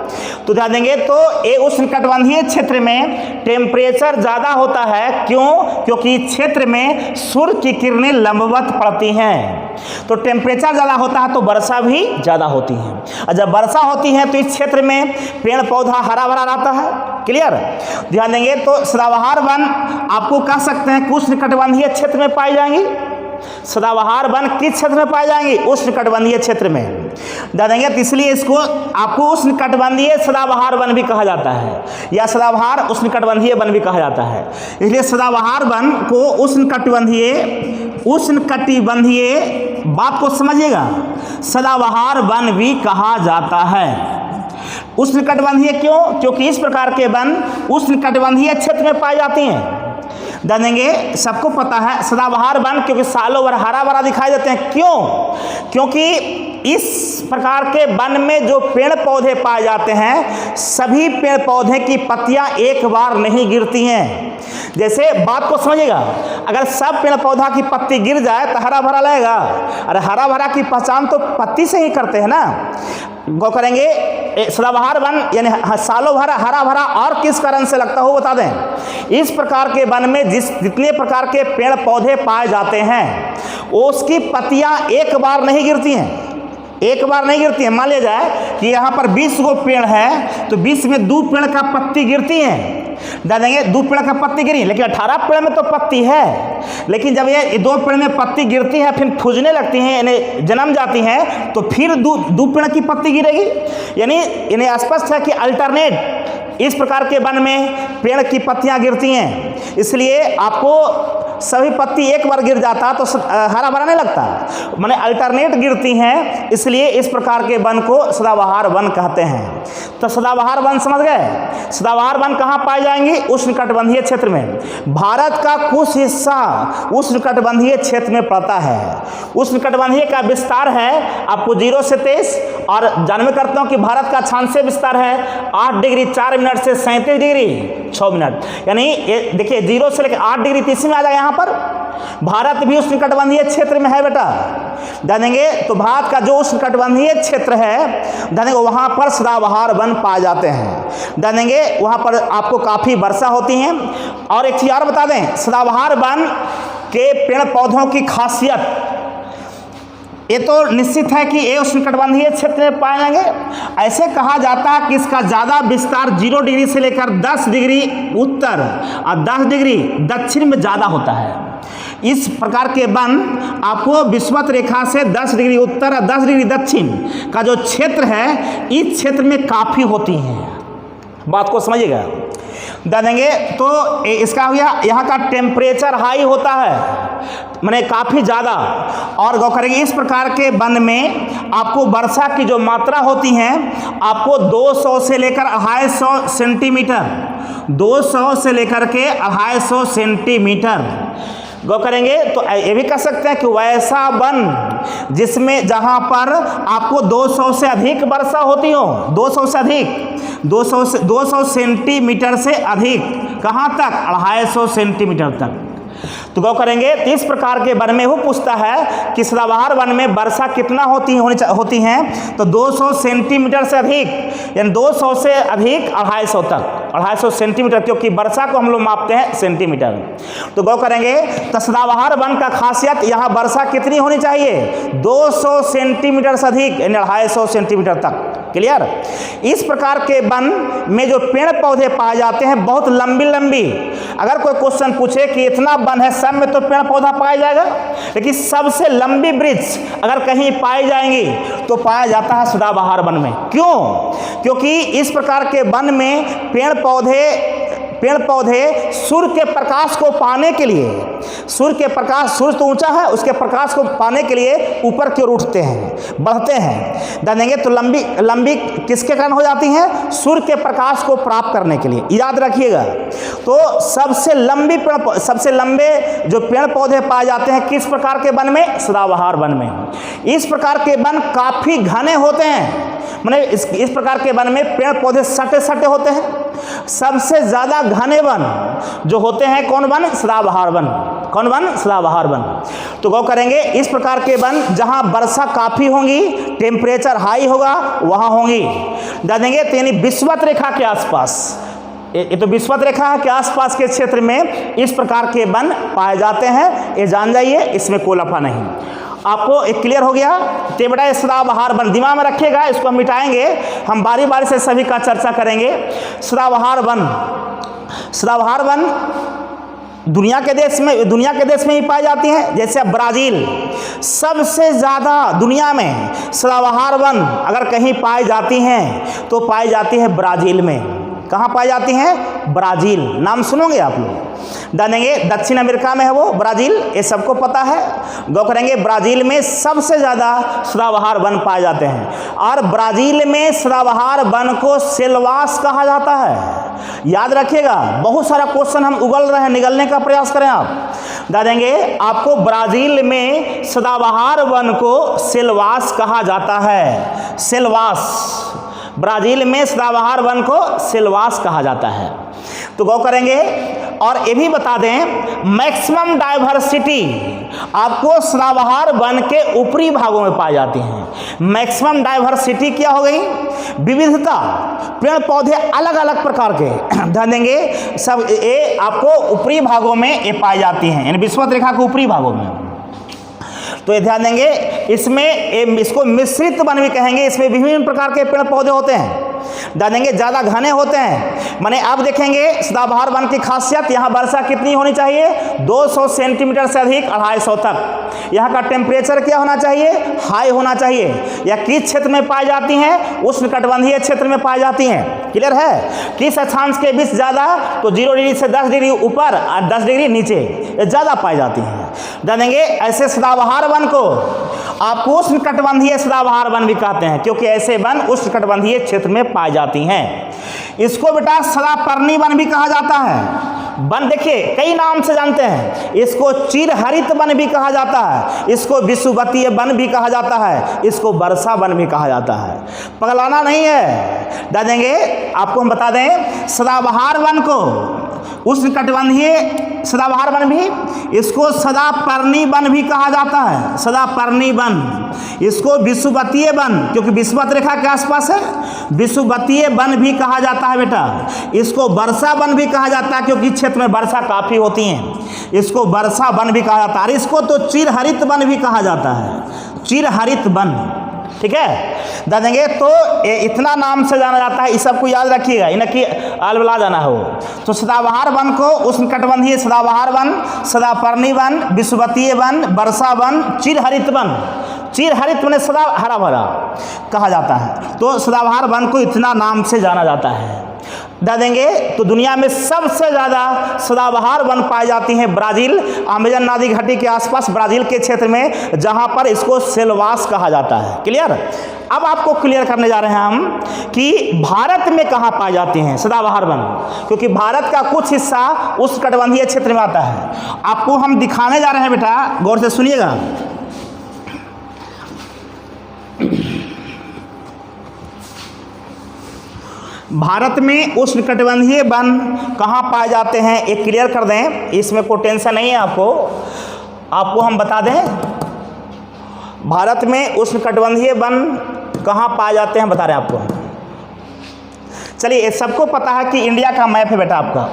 तो ध्यान देंगे तो ये उष्णकटिबंधीय क्षेत्र में टेम्परेचर ज़्यादा होता है। क्यों? क्योंकि इस क्षेत्र में सूर्य की किरणें लंबवत पड़ती हैं, तो टेम्परेचर ज़्यादा होता है तो वर्षा भी ज़्यादा होती है। और जब वर्षा होती है तो इस क्षेत्र में पेड़ पौधा हरा भरा रहता है। क्लियर? ध्यान देंगे तो सदाबहार वन आपको कह सकते हैं कि उष्णकटिबंधीय क्षेत्र में पाई जाएंगी। सदाबहार वन किस क्षेत्र में पाई जाएंगी? उष्णकटिबंधीय क्षेत्र में। ध्यान देंगे तो इसलिए इसको आपको उष्णकटिबंधीय सदाबहार वन भी कहा जाता है, या सदाबहार उष्णकटिबंधीय वन भी कहा जाता है। इसलिए सदाबहार वन को उष्णकटिबंधीय बात को समझिएगा, सदाबहार वन भी कहा जाता है। उष्णकटिबंधीय क्यों? क्योंकि इस प्रकार के वन उष्णकटिबंधीय क्षेत्र में पाई जाती हैं। ध्यान देंगे सबको पता है सदाबहार वन क्योंकि सालों भर हरा भरा दिखाई देते हैं। क्यों? क्योंकि इस प्रकार के वन में जो पेड़ पौधे पाए जाते हैं सभी पेड़ पौधे की पत्तियां एक बार नहीं गिरती हैं। जैसे बात को समझिएगा, अगर सब पेड़ पौधा की पत्ती गिर जाए तो हरा भरा लगेगा, अरे हरा भरा की पहचान तो पत्ती से ही करते हैं ना। गौ करेंगे सदाबहार वन यानी सालों भर हरा भरा और किस कारण से लगता हो बता दें। इस प्रकार के वन में जितने प्रकार के पेड़ पौधे पाए जाते हैं उसकी पत्तियां एक बार नहीं गिरती हैं, एक बार नहीं गिरती है। मान लिया जाए कि यहाँ पर 20 गो पेड़ है तो 20 में 2 पेड़ का पत्ती गिरती है। ध्यान देंगे 2 पेड़ का पत्ती गिरी, लेकिन 18 पेड़ में तो पत्ती है। लेकिन जब ये 2 पेड़ में पत्ती गिरती है फिर फूजने लगती हैं यानी जन्म जाती हैं तो फिर 2 पेड़ की पत्ती गिरेगी। यानी स्पष्ट है कि अल्टरनेट इस प्रकार के वन में पेड़ की पत्तियां गिरती हैं। इसलिए आपको सभी पत्ती एक बार गिर जाता तो हरा भरा नहीं लगता, माने अल्टरनेट गिरती हैं, इसलिए इस प्रकार के वन को सदाबहार वन कहते हैं। तो सदाबहार वन समझ गए। सदाबहार वन कहाँ पाए जाएंगे? उष्णकटिबंधीय क्षेत्र में। भारत का कुछ हिस्सा उष्णकटिबंधीय क्षेत्र में पड़ता है। उष्णकटिबंधीय का विस्तार है आपको 0 से 23, और जानवे करता हूँ कि भारत का अक्षांशीय विस्तार है 8 डिग्री 4 मिनट से 37 डिग्री 6 मिनट, यानी ये देखिए 0 से लेकर 8 डिग्री 30 में आ जाएगा। यहाँ पर भारत भी उष्णकटिबंधीय क्षेत्र में है बेटा। ध्यान देंगे तो भारत का जो उष्णकटिबंधीय क्षेत्र है ध्यान देंगे वहाँ पर सदाबहार वन पाए जाते हैं। ध्यान देंगे वहाँ पर आपको काफ़ी वर्षा होती है। और एक चीज़ और बता दें, सदाबहार वन के पेड़ पौधों की खासियत ये तो निश्चित है कि ये उष्णकटिबंधीय क्षेत्र में पाए जाएंगे। ऐसे कहा जाता है कि इसका ज़्यादा विस्तार 0 डिग्री से लेकर 10 डिग्री उत्तर और 10 डिग्री दक्षिण में ज़्यादा होता है। इस प्रकार के वन आपको विषुवत रेखा से 10 डिग्री उत्तर और 10 डिग्री दक्षिण का जो क्षेत्र है इस क्षेत्र में काफ़ी होती हैं। बात को समझिएगा। ध्यान देंगे तो इसका हो गया यहाँ का टेम्परेचर हाई होता है, माने काफ़ी ज़्यादा। और गौ करेंगे इस प्रकार के वन में आपको वर्षा की जो मात्रा होती है आपको 200 से लेकर 250 सेंटीमीटर, 200 से लेकर के 250 सेंटीमीटर गौ करेंगे। तो ये भी कह सकते हैं कि वैसा वन जिसमें जहाँ पर आपको 200 से अधिक वर्षा होती हो, 200 से अधिक, 200 सेंटीमीटर से अधिक, कहाँ तक? 250 सेंटीमीटर तक। तो गौ करेंगे तो इस प्रकार के वन में वो पूछता है कि सदाबहार वन में वर्षा कितना होती हैं तो 200 सेंटीमीटर से अधिक, यानी 200 से अधिक 250 तक, 250 सेंटीमीटर, क्योंकि वर्षा को हम लोग मापते हैं सेंटीमीटर। तो गौ करेंगे तो सदाबहार वन का खासियत यहाँ वर्षा कितनी होनी चाहिए? 200 सेंटीमीटर से अधिक, यानी 250 सेंटीमीटर तक। क्लियर? इस प्रकार के वन में जो पेड़ पौधे पाए जाते हैं बहुत लंबी लंबी, अगर कोई क्वेश्चन पूछे कि इतना वन है सब में तो पेड़ पौधा पाया जाएगा, लेकिन सबसे लंबी वृक्ष अगर कहीं पाई जाएंगी तो पाया जाता है सदाबहार वन में। क्यों? क्योंकि इस प्रकार के वन में पेड़ पौधे पेड़ पौधे सूर्य के प्रकाश को पाने के लिए, सूर्य के प्रकाश, सूर्य तो ऊंचा है, उसके प्रकाश को पाने के लिए ऊपर की ओर उठते हैं, बढ़ते हैं, जानेंगे। तो लंबी लंबी किसके कारण हो जाती हैं? सूर्य के प्रकाश को प्राप्त करने के लिए, याद रखिएगा। तो सबसे लंबे जो पेड़ पौधे पाए जाते हैं किस प्रकार के वन में? सदाबहार वन में। इस प्रकार के वन काफ़ी घने होते हैं, माने इस प्रकार के वन में पेड़ पौधे सटे सटे होते हैं। सबसे ज़्यादा घने वन जो होते हैं कौन वन? सदाबहार वन। कौन वन? सदाबहार वन। तो गौर करेंगे, इस प्रकार के वन जहाँ वर्षा काफ़ी होंगी, टेम्परेचर हाई होगा, वहाँ होंगी, जानेंगे। तो यानी विषुवत रेखा के आसपास, ये तो विषुवत रेखा के आसपास के क्षेत्र में इस प्रकार के वन पाए जाते हैं, ये जान जाइए, इसमें कोई लफा नहीं। आपको एक क्लियर हो गया? तो बेटा सदाबहार वन दिमाग में रखिएगा, इसको हम मिटाएंगे, हम बारी बारी से सभी का चर्चा करेंगे। सदाबहार वन, सदाबहार वन दुनिया के देश में ही पाई जाती हैं। जैसे ब्राज़ील, सबसे ज़्यादा दुनिया में सदाबहार वन अगर कहीं पाई जाती हैं तो पाई जाती है ब्राज़ील में। कहाँ पाई जाती हैं? ब्राज़ील। नाम सुनोगे आप लोग, जानेंगे। दक्षिण अमेरिका में है वो ब्राज़ील, ये सबको पता है। गौर करेंगे, ब्राज़ील में सबसे ज़्यादा सदाबहार वन पाए जाते हैं। और ब्राज़ील में सदाबहार वन को सेल्वास कहा जाता है। याद रखिएगा, बहुत सारा क्वेश्चन हम उगल रहे हैं, निगलने का प्रयास करें आप, जानेंगे। आपको ब्राज़ील में सदाबहार वन को सेल्वास कहा जाता है। सेल्वास, ब्राज़ील में सदाबहार वन को सेल्वास कहा जाता है। तो गौर करेंगे, और ये भी बता दें, मैक्सिमम डाइवर्सिटी आपको सदाबहार वन के ऊपरी भागों में पाई जाती हैं। मैक्सिमम डाइवर्सिटी क्या हो गई? विविधता, पेड़ पौधे अलग अलग प्रकार के, ध्यान देंगे, सब ये आपको ऊपरी भागों में ये पाई जाती हैं, यानी विषुवत रेखा के ऊपरी भागों में। तो ये ध्यान देंगे, इसमें इसको मिश्रित वन भी कहेंगे। इसमें विभिन्न प्रकार के पेड़ पौधे होते हैं, जानेंगे, ज़्यादा घने होते हैं। माने आप देखेंगे सदाबहार वन की खासियत, यहाँ वर्षा कितनी होनी चाहिए? 200 सेंटीमीटर से अधिक 250 तक। यहाँ का टेम्परेचर क्या होना चाहिए? हाई होना चाहिए। या किस क्षेत्र में पाई जाती हैं? उष्णकटिबंधीय क्षेत्र में पाई जाती हैं। क्लियर है? किस अक्षांश के बीच ज़्यादा? तो 0 डिग्री से 10 डिग्री ऊपर और 10 डिग्री नीचे, ये ज़्यादा पाई जाती हैं, जानेंगे। ऐसे सदाबहार वन को आप उष्णकटिबंधीय सदाबहार वन भी कहते हैं, क्योंकि ऐसे वन उष्णकटिबंधीय क्षेत्र में पाई जाती हैं। इसको बेटा सदापर्णी वन भी कहा जाता है। वन देखिए कई नाम से जानते हैं, इसको चिरहरित वन भी कहा जाता है, इसको विषुवतीय वन भी कहा जाता है, इसको वर्षा वन भी कहा जाता है। पगलाना नहीं है, जानेंगे। आपको हम बता दें, सदाबहार वन को उष्णकटिबंधीय सदाबहार वन भी, इसको सदापर्णी वन भी कहा जाता है। सदापर्णी वन, इसको विषुवतीय वन, क्योंकि विषुवत रेखा के आसपास है, विषुवतीय वन भी कहा जाता है बेटा। इसको वर्षा वन भी कहा जाता है, क्योंकि क्षेत्र में वर्षा काफ़ी होती है, इसको वर्षा वन भी कहा जाता है। और इसको तो चिरहरित वन भी कहा जाता है, चिरहरित वन। ठीक है, जानेंगे। तो इतना नाम से जाना जाता है, इस सबको याद रखिएगा, इन्हें कि अलबला जाना हो। तो सदाबहार वन को उष्णकटिबंधीय सदाबहार वन, सदापर्णी वन, विषुवतीय वन, वर्षा वन, चिरहरित वन, चिरहरित वन सदा हरा भरा कहा जाता है। तो सदाबहार वन को इतना नाम से जाना जाता है, जानेंगे। तो दुनिया में सबसे ज़्यादा सदाबहार वन पाई जाती हैं ब्राज़ील, अमेजन नदी घाटी के आसपास ब्राज़ील के क्षेत्र में, जहाँ पर इसको सेल्वास कहा जाता है। क्लियर? अब आपको क्लियर करने जा रहे हैं हम कि भारत में कहाँ पाई जाती हैं सदाबहार वन, क्योंकि भारत का कुछ हिस्सा उष्णकटिबंधीय क्षेत्र में आता है। आपको हम दिखाने जा रहे हैं बेटा, गौर से सुनिएगा। भारत में उष्णकटिबंधीय वन कहाँ पाए जाते हैं, एक क्लियर कर दें, इसमें कोई टेंशन नहीं है आपको हम बता दें। भारत में उष्णकटिबंधीय वन कहाँ पाए जाते हैं बता रहे हैं आपको। चलिए, सबको पता है कि इंडिया का मैप है बेटा आपका,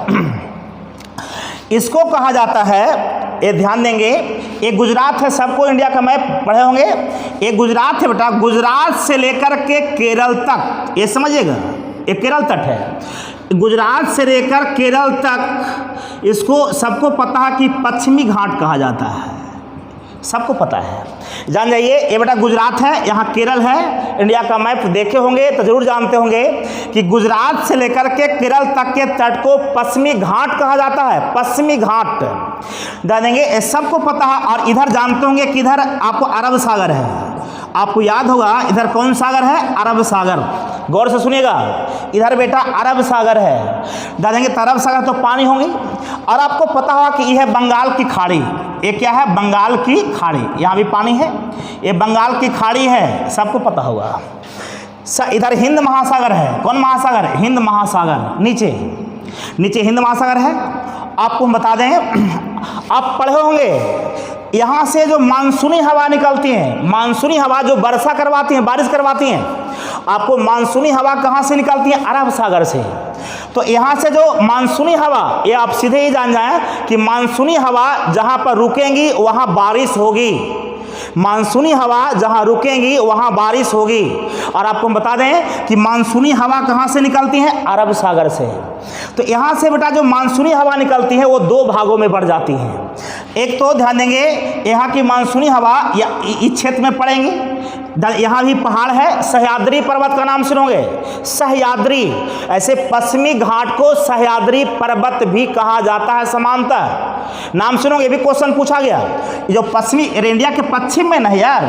इसको कहा जाता है, ये ध्यान देंगे, एक गुजरात है, सबको इंडिया का मैप पढ़े होंगे। एक गुजरात है बेटा, गुजरात से लेकर के केरल तक, ये समझिएगा, ये केरल तट है। गुजरात से लेकर केरल तक इसको सबको पता है कि पश्चिमी घाट कहा जाता है। सबको पता है, जान जाइए। ये बेटा गुजरात है, यहाँ केरल है। इंडिया का मैप देखे होंगे तो जरूर जानते होंगे कि गुजरात से लेकर के केरल तक के तट को पश्चिमी घाट कहा जाता है, पश्चिमी घाट जानेंगे, ये सबको पता है। और इधर जानते होंगे कि इधर आपको अरब सागर है, आपको याद होगा इधर कौन सागर है, अरब सागर। गौर से सुनिएगा, इधर बेटा अरब सागर है, जानेंगे तो अरब सागर तो पानी होंगी। और आपको पता होगा कि यह है बंगाल की खाड़ी, ये क्या है, बंगाल की खाड़ी, यहाँ भी पानी है, ये बंगाल की खाड़ी है, सबको पता होगा। इधर हिंद महासागर है, कौन महासागर, हिंद महासागर, नीचे नीचे हिंद महासागर है। आपको हम बता दें, आप पढ़े होंगे यहाँ से जो मानसूनी हवा निकलती है, मानसूनी हवा जो वर्षा करवाती है, बारिश करवाती हैं, आपको मानसूनी हवा कहाँ से निकलती है, अरब सागर से। तो यहाँ से जो मानसूनी हवा, ये आप सीधे ही जान जाएं कि मानसूनी हवा जहाँ पर रुकेंगी वहाँ बारिश होगी, मानसूनी हवा जहाँ रुकेंगी वहाँ बारिश होगी। और आपको हम बता दें कि मानसूनी हवा कहाँ से निकलती है, अरब सागर से। तो यहाँ से बेटा जो मानसूनी हवा निकलती है वो दो भागों में बढ़ जाती है। एक तो ध्यान देंगे, यहाँ की मानसूनी हवा इस क्षेत्र में पड़ेंगी, यहाँ भी पहाड़ है, सह्याद्री पर्वत का नाम सुनोगे, सह्याद्री, ऐसे पश्चिमी घाट को सह्याद्री पर्वत भी कहा जाता है समानतः, नाम सुनोगे, भी क्वेश्चन पूछा गया। जो पश्चिमी इंडिया के पश्चिम में नहीं यार,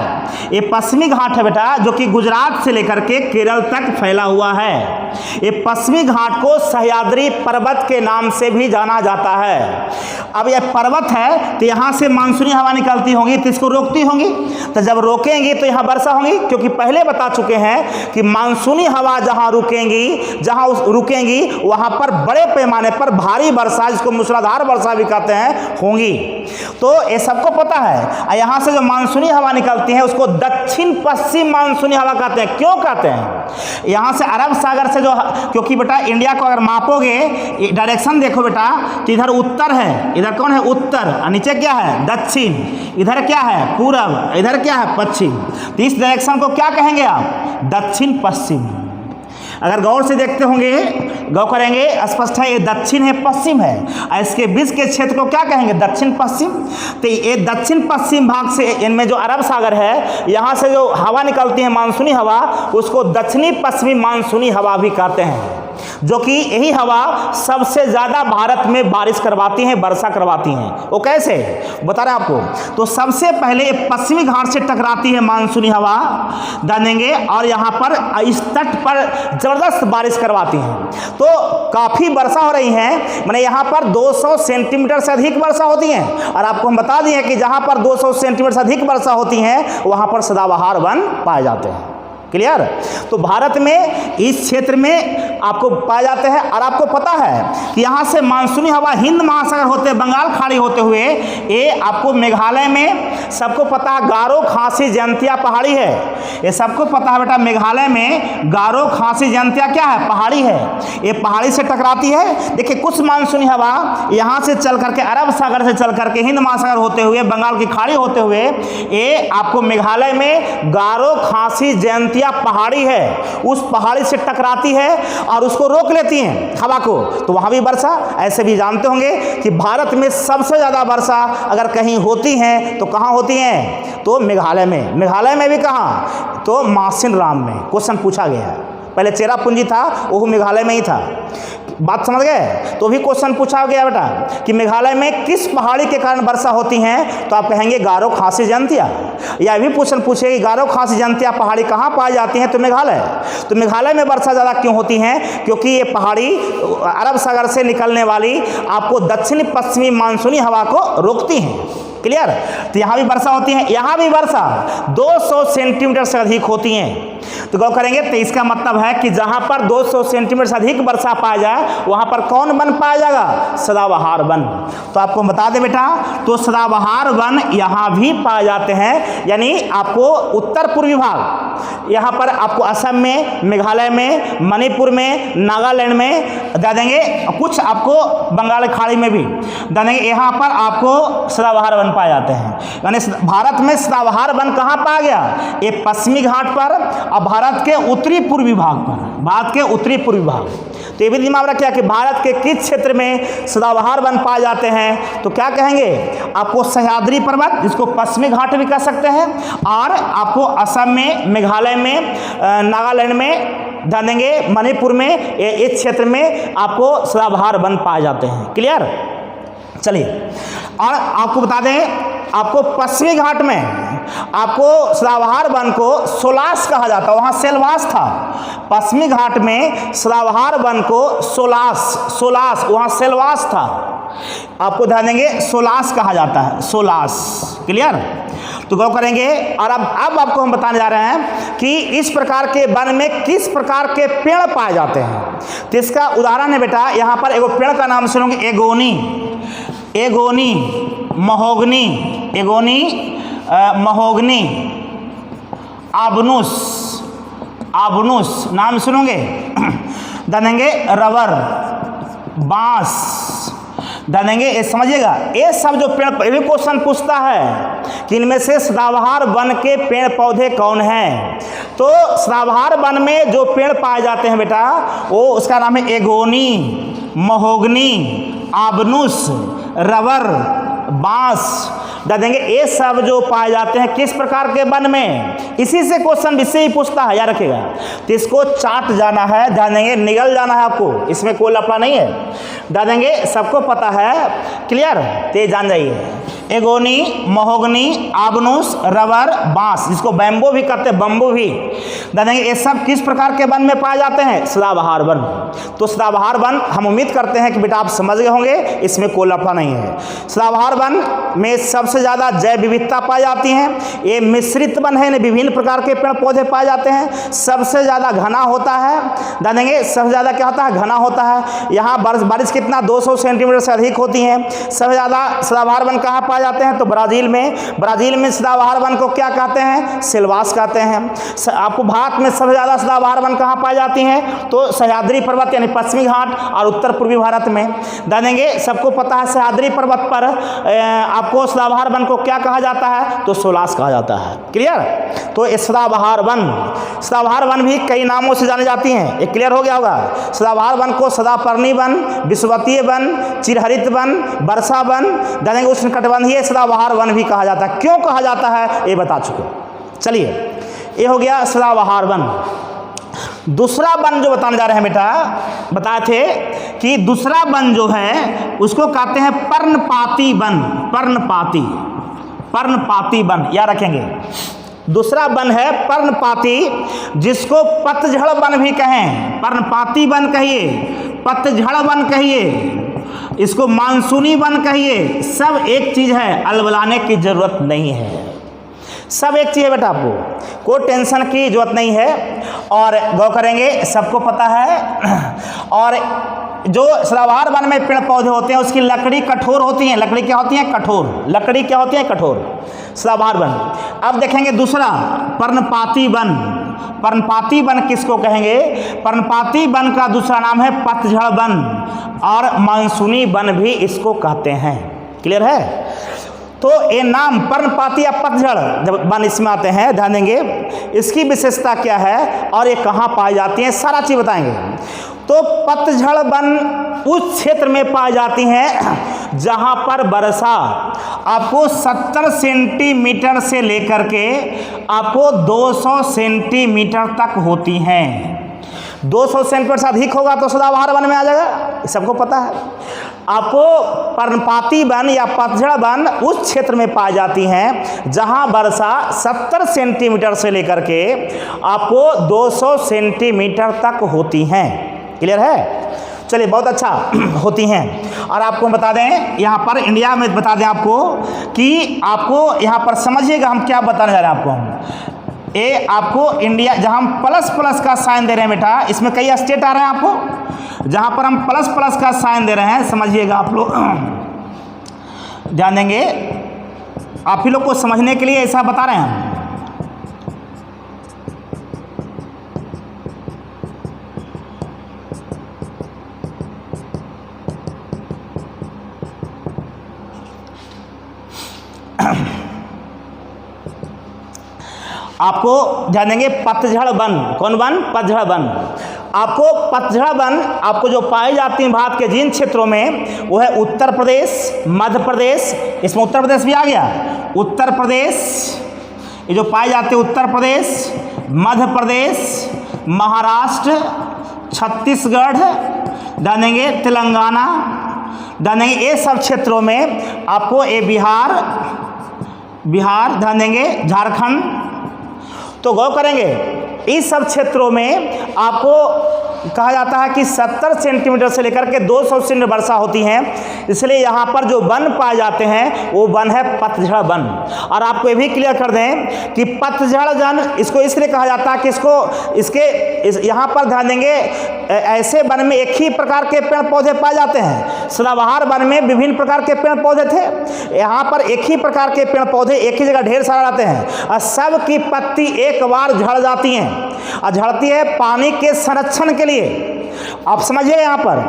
ये पश्चिमी घाट है बेटा, जो कि गुजरात से लेकर के केरल तक फैला हुआ है। ये पश्चिमी घाट को सह्याद्री पर्वत के नाम से भी जाना जाता है। अब यह पर्वत है तो यहाँ से मानसूनी हवा निकलती होंगी तो इसको रोकती होंगी, तो जब रोकेंगी तो यहाँ वर्षा होंगी, क्योंकि पहले बता चुके हैं कि मानसूनी हवा जहाँ रुकेंगी, जहाँ रुकेंगी वहाँ पर बड़े पैमाने पर भारी वर्षा, जिसको मूसलाधार वर्षा भी कहते हैं, होंगी। तो ये सबको पता है। यहाँ से जो मानसूनी हवा निकलती है उसको दक्षिण पश्चिम मानसूनी हवा कहते हैं। क्यों कहते हैं, यहाँ से अरब सागर से जो, क्योंकि बेटा इंडिया को अगर मापोगे, डायरेक्शन देखो बेटा, तो इधर उत्तर है, इधर कौन है, उत्तर, और नीचे क्या है, दक्षिण, इधर क्या है, पूरब, इधर क्या है, पश्चिम। तो इस डायरेक्शन को क्या कहेंगे आप, दक्षिण पश्चिम। अगर गौर से देखते होंगे, गौर करेंगे, स्पष्ट है ये दक्षिण है, पश्चिम है, और इसके बीच के क्षेत्र को क्या कहेंगे, दक्षिण पश्चिम। तो ये दक्षिण पश्चिम भाग से, इनमें जो अरब सागर है, यहाँ से जो हवा निकलती है मानसूनी हवा, उसको दक्षिणी पश्चिमी मानसूनी हवा भी कहते हैं, जो कि यही हवा सबसे ज़्यादा भारत में बारिश करवाती हैं, वर्षा करवाती हैं। वो कैसे बता रहे हैं आपको। तो सबसे पहले पश्चिमी घाट से टकराती है मानसूनी हवा, जानेंगे, और यहाँ पर इस तट पर ज़बरदस्त बारिश करवाती हैं। तो काफ़ी वर्षा हो रही है, मैंने यहाँ पर 200 सेंटीमीटर से अधिक वर्षा होती है। और आपको हम बता दिए कि जहाँ पर 200 सेंटीमीटर से अधिक वर्षा होती है वहाँ पर सदाबहार वन पाए जाते हैं। क्लियर। तो भारत में इस क्षेत्र में आपको पाए जाते हैं। और आपको पता है कि यहाँ से मानसूनी हवा हिंद महासागर होते, बंगाल खाड़ी होते हुए, ये आपको मेघालय में सबको पता है गारो खासी जयंतिया पहाड़ी है। ये सबको पता है बेटा, मेघालय में गारो खासी जयंतिया क्या है, पहाड़ी है। ये पहाड़ी से टकराती है। देखिए कुछ मानसूनी हवा यहाँ से चल करके अरब सागर से चल करके हिंद महासागर होते हुए, बंगाल की खाड़ी होते हुए, ये आपको मेघालय में गारो खासी जयंतिया पहाड़ी है, उस पहाड़ी से टकराती है और उसको रोक लेती हैं हवा को, तो वहां भी वर्षा। ऐसे भी जानते होंगे कि भारत में सबसे ज्यादा वर्षा अगर कहीं होती है तो कहां होती है, तो मेघालय में। मेघालय में भी कहां, तो मासिन राम में। क्वेश्चन पूछा गया है, पहले चेरापूंजी था वो मेघालय में ही था, बात समझ गए। तो भी क्वेश्चन पूछा गया बेटा कि मेघालय में किस पहाड़ी के कारण वर्षा होती है, तो आप कहेंगे गारो खासी जयंतिया। या भी क्वेश्चन पूछे कि गारो खासी जयंतिया पहाड़ी कहाँ पाई जाती है, तो मेघालय। तो मेघालय में वर्षा ज़्यादा क्यों होती है, क्योंकि ये पहाड़ी अरब सागर से निकलने वाली आपको दक्षिणी पश्चिमी मानसूनी हवा को रोकती हैं। क्लियर। तो यहाँ भी वर्षा होती है, यहाँ भी वर्षा 200 सेंटीमीटर से अधिक होती है। तो गौर करेंगे, तो इसका मतलब है कि जहाँ पर 200 सेंटीमीटर से अधिक वर्षा पाया जाए वहाँ पर कौन वन पाया जाएगा, सदाबहार वन। तो आपको बता दें बेटा, तो सदाबहार वन यहाँ भी पाए जाते हैं। यानी आपको उत्तर पूर्वी भाग, यहाँ पर आपको असम में, मेघालय में, मणिपुर में, नागालैंड में दे देंगे, कुछ आपको बंगाल खाड़ी में भी दे देंगे, यहाँ पर आपको सदाबहार वन पाए जाते हैं। यानी भारत में सदाबहार वन कहाँ पाया गया, ये पश्चिमी घाट पर और भारत के उत्तरी पूर्वी भाग पर। भारत के उत्तरी पूर्वी भाग। तो ये भी दिमाग रखिए कि भारत के किस क्षेत्र में सदाबहार वन पाए जाते हैं, तो क्या कहेंगे आपको, सह्याद्री पर्वत जिसको पश्चिमी घाट भी कह सकते हैं, और आपको असम में, मेघालय में, नागालैंड में, ध्यान देंगे मणिपुर में, इस क्षेत्र में आपको सदाबहार वन पाए जाते हैं। क्लियर। चलिए, और आपको बता दें, आपको पश्चिमी घाट में आपको सदाबहार वन को सोलास कहा जाता है, वहाँ सेलवास था। पश्चिमी घाट में सदाबहार वन को सोलास वहाँ सेलवास था, आपको ध्यान देंगे सोलास कहा जाता है, सोलास। क्लियर। तो गौर करेंगे। और अब आपको हम बताने जा रहे हैं कि इस प्रकार के वन में किस प्रकार के पेड़ पाए जाते हैं। तो इसका उदाहरण है बेटा, यहाँ पर एगो पेड़ का नाम सुनोगे, एगोनी महोगनी, आबनुस नाम सुनोगे, देंगे रबर, बांस, देंगे। ये समझिएगा, ये सब जो पेड़, ये भी क्वेश्चन पूछता है कि इनमें से सदाबहार वन के पेड़ पौधे कौन हैं। तो सदाबहार वन में जो पेड़ पाए जाते हैं बेटा, वो उसका नाम है एगोनी, महोगनी, आबनुस, रबर, बांस, देंगे। ये सब जो पाए जाते हैं किस प्रकार के वन में, इसी से क्वेश्चन इससे ही पूछता है, याद रखिएगा। तो इसको चाट जाना है, ध्यान देंगे, निगल जाना है आपको, इसमें कोई लफड़ा नहीं है, ध्यान देंगे, सबको पता है। क्लियर। तो जान जाइए, एगोनी, महोगनी, आबनुस, रबर, बांस, जिसको बैम्बो भी कहते हैं, बम्बू भी, देंगे। ये सब किस प्रकार के वन में पाए जाते हैं, सदाबहार वन। तो सदाबहार वन हम उम्मीद करते हैं कि बेटा आप समझ गए होंगे, इसमें कोई लफड़ा नहीं है। सदाबहार वन में सबसे ज़्यादा जैव विविधता पाई जाती है, ये मिश्रित वन है, विभिन्न प्रकार के पेड़ पौधे पाए जाते हैं। सबसे ज़्यादा घना होता है, देंगे, सबसे ज़्यादा क्या होता है, घना होता है। यहाँ बारिश कितना 200 सेंटीमीटर से अधिक होती है। सबसे ज़्यादा सदाबहार वन कहाँ पाए जाते हैं, तो ब्राज़ील में सदाबहार वन को क्या कहते हैं, सेलवास कहते हैं। आपको भारत में सबसे ज़्यादा सदाबहार वन कहाँ पाई जाती हैं, तो सह्याद्री पर्वत यानी पश्चिमी घाट और उत्तर पूर्वी भारत में, देंगे। सबको पता है सह्याद्री पर्वत पर आपको सदाबहार वन को क्या कहा जाता है, तो सोलास कहा जाता है। क्लियर। तो सदाबहार वन भी कई नामों से जाने जाती हैं, ये क्लियर हो गया होगा। सदाबहार वन को सदापर्णी वन, विषुवतीय वन, चिरहरित वन, वर्षा वन, देंगे, उष्णकटिबंधीय सदाबहार वन भी कहा जाता है। क्यों कहा जाता है ये बता चुके। चलिए, ये हो गया सदाबहार वन। दूसरा वन जो बताने जा रहे हैं बेटा, बताए थे कि दूसरा वन जो है उसको कहते हैं पर्णपाती वन। पर्णपाती वन याद रखेंगे। दूसरा वन है पर्णपाती, जिसको पतझड़ वन भी कहें। पर्णपाती वन कहिए, पतझड़ वन कहिए, इसको मानसूनी वन कहिए, सब एक चीज़ है, अलबलाने की जरूरत नहीं है। सब एक चीज़ है बेटा, आपको कोई टेंशन की जरूरत नहीं है। और गौर करेंगे, सबको पता है। और जो सदाबहार वन में पेड़ पौधे होते हैं उसकी लकड़ी कठोर होती है। लकड़ी क्या होती है, कठोर। लकड़ी क्या होती है, कठोर। सदाबहार वन। अब देखेंगे दूसरा पर्णपाती वन। पर्णपाती वन किसको कहेंगे, पर्णपाती वन का दूसरा नाम है पतझड़ वन, और मानसूनी वन भी इसको कहते हैं। क्लियर है। तो ये नाम पर्णपाती या पतझड़ जब वन इसमें आते हैं, ध्यान देंगे, इसकी विशेषता क्या है और ये कहाँ पाई जाती है, सारा चीज़ बताएंगे। तो पतझड़ वन उस क्षेत्र में पाई जाती हैं जहाँ पर वर्षा आपको 70 सेंटीमीटर से लेकर के आपको 200 सेंटीमीटर तक होती हैं। 200 सेंटीमीटर से अधिक होगा तो सदाबहार वन में आ जाएगा, सबको पता है। आपको पर्णपाती वन या पतझड़ वन उस क्षेत्र में पाई जाती हैं जहां वर्षा 70 सेंटीमीटर से लेकर के आपको 200 सेंटीमीटर तक होती हैं। क्लियर है। चलिए, बहुत अच्छा होती हैं। और आपको बता दें, यहाँ पर इंडिया में बता दें आपको कि आपको यहाँ पर समझिएगा हम क्या बताने जा रहे हैं आपको। ये आपको इंडिया, जहाँ हम प्लस प्लस का साइन दे रहे हैं बेटा, इसमें कई स्टेट आ रहे हैं आपको, जहाँ पर हम प्लस प्लस का साइन दे रहे हैं, समझिएगा आप लोग, ध्यान देंगे, आप ही लोग को समझने के लिए ऐसा बता रहे हैं। आपको ध्यान देंगे, पतझड़ वन, कौन वन, पतझड़ वन। आपको पतझड़ वन आपको जो पाई जाती है भारत के जिन क्षेत्रों में, वो है उत्तर प्रदेश, मध्य प्रदेश, इसमें उत्तर प्रदेश भी आ गया, उत्तर प्रदेश, ये जो पाए जाते हैं उत्तर प्रदेश, मध्य प्रदेश, महाराष्ट्र, छत्तीसगढ़, जानेंगे तेलंगाना, जानेंगे ये सब क्षेत्रों में आपको ये बिहार, ध्यान देंगे झारखंड। तो गौर करेंगे इस सब क्षेत्रों में आपको कहा जाता है कि 70 सेंटीमीटर से लेकर के 200 सेंटीमीटर वर्षा होती है, इसलिए यहाँ पर जो वन पाए जाते हैं वो वन है पतझड़ वन। और आपको ये भी क्लियर कर दें कि पतझड़ वन इसको इसलिए कहा जाता है कि यहाँ पर ध्यान देंगे ऐसे वन में एक ही प्रकार के पेड़ पौधे पाए जाते हैं। सदाबहार वन में विभिन्न प्रकार के पेड़ पौधे थे, यहाँ पर एक ही प्रकार के पेड़ पौधे एक ही जगह ढेर सारे रहते हैं और सब की पत्ती एक बार झड़ जाती हैं और झड़ती है पानी के संरक्षण के लिए। आप समझिए यहाँ पर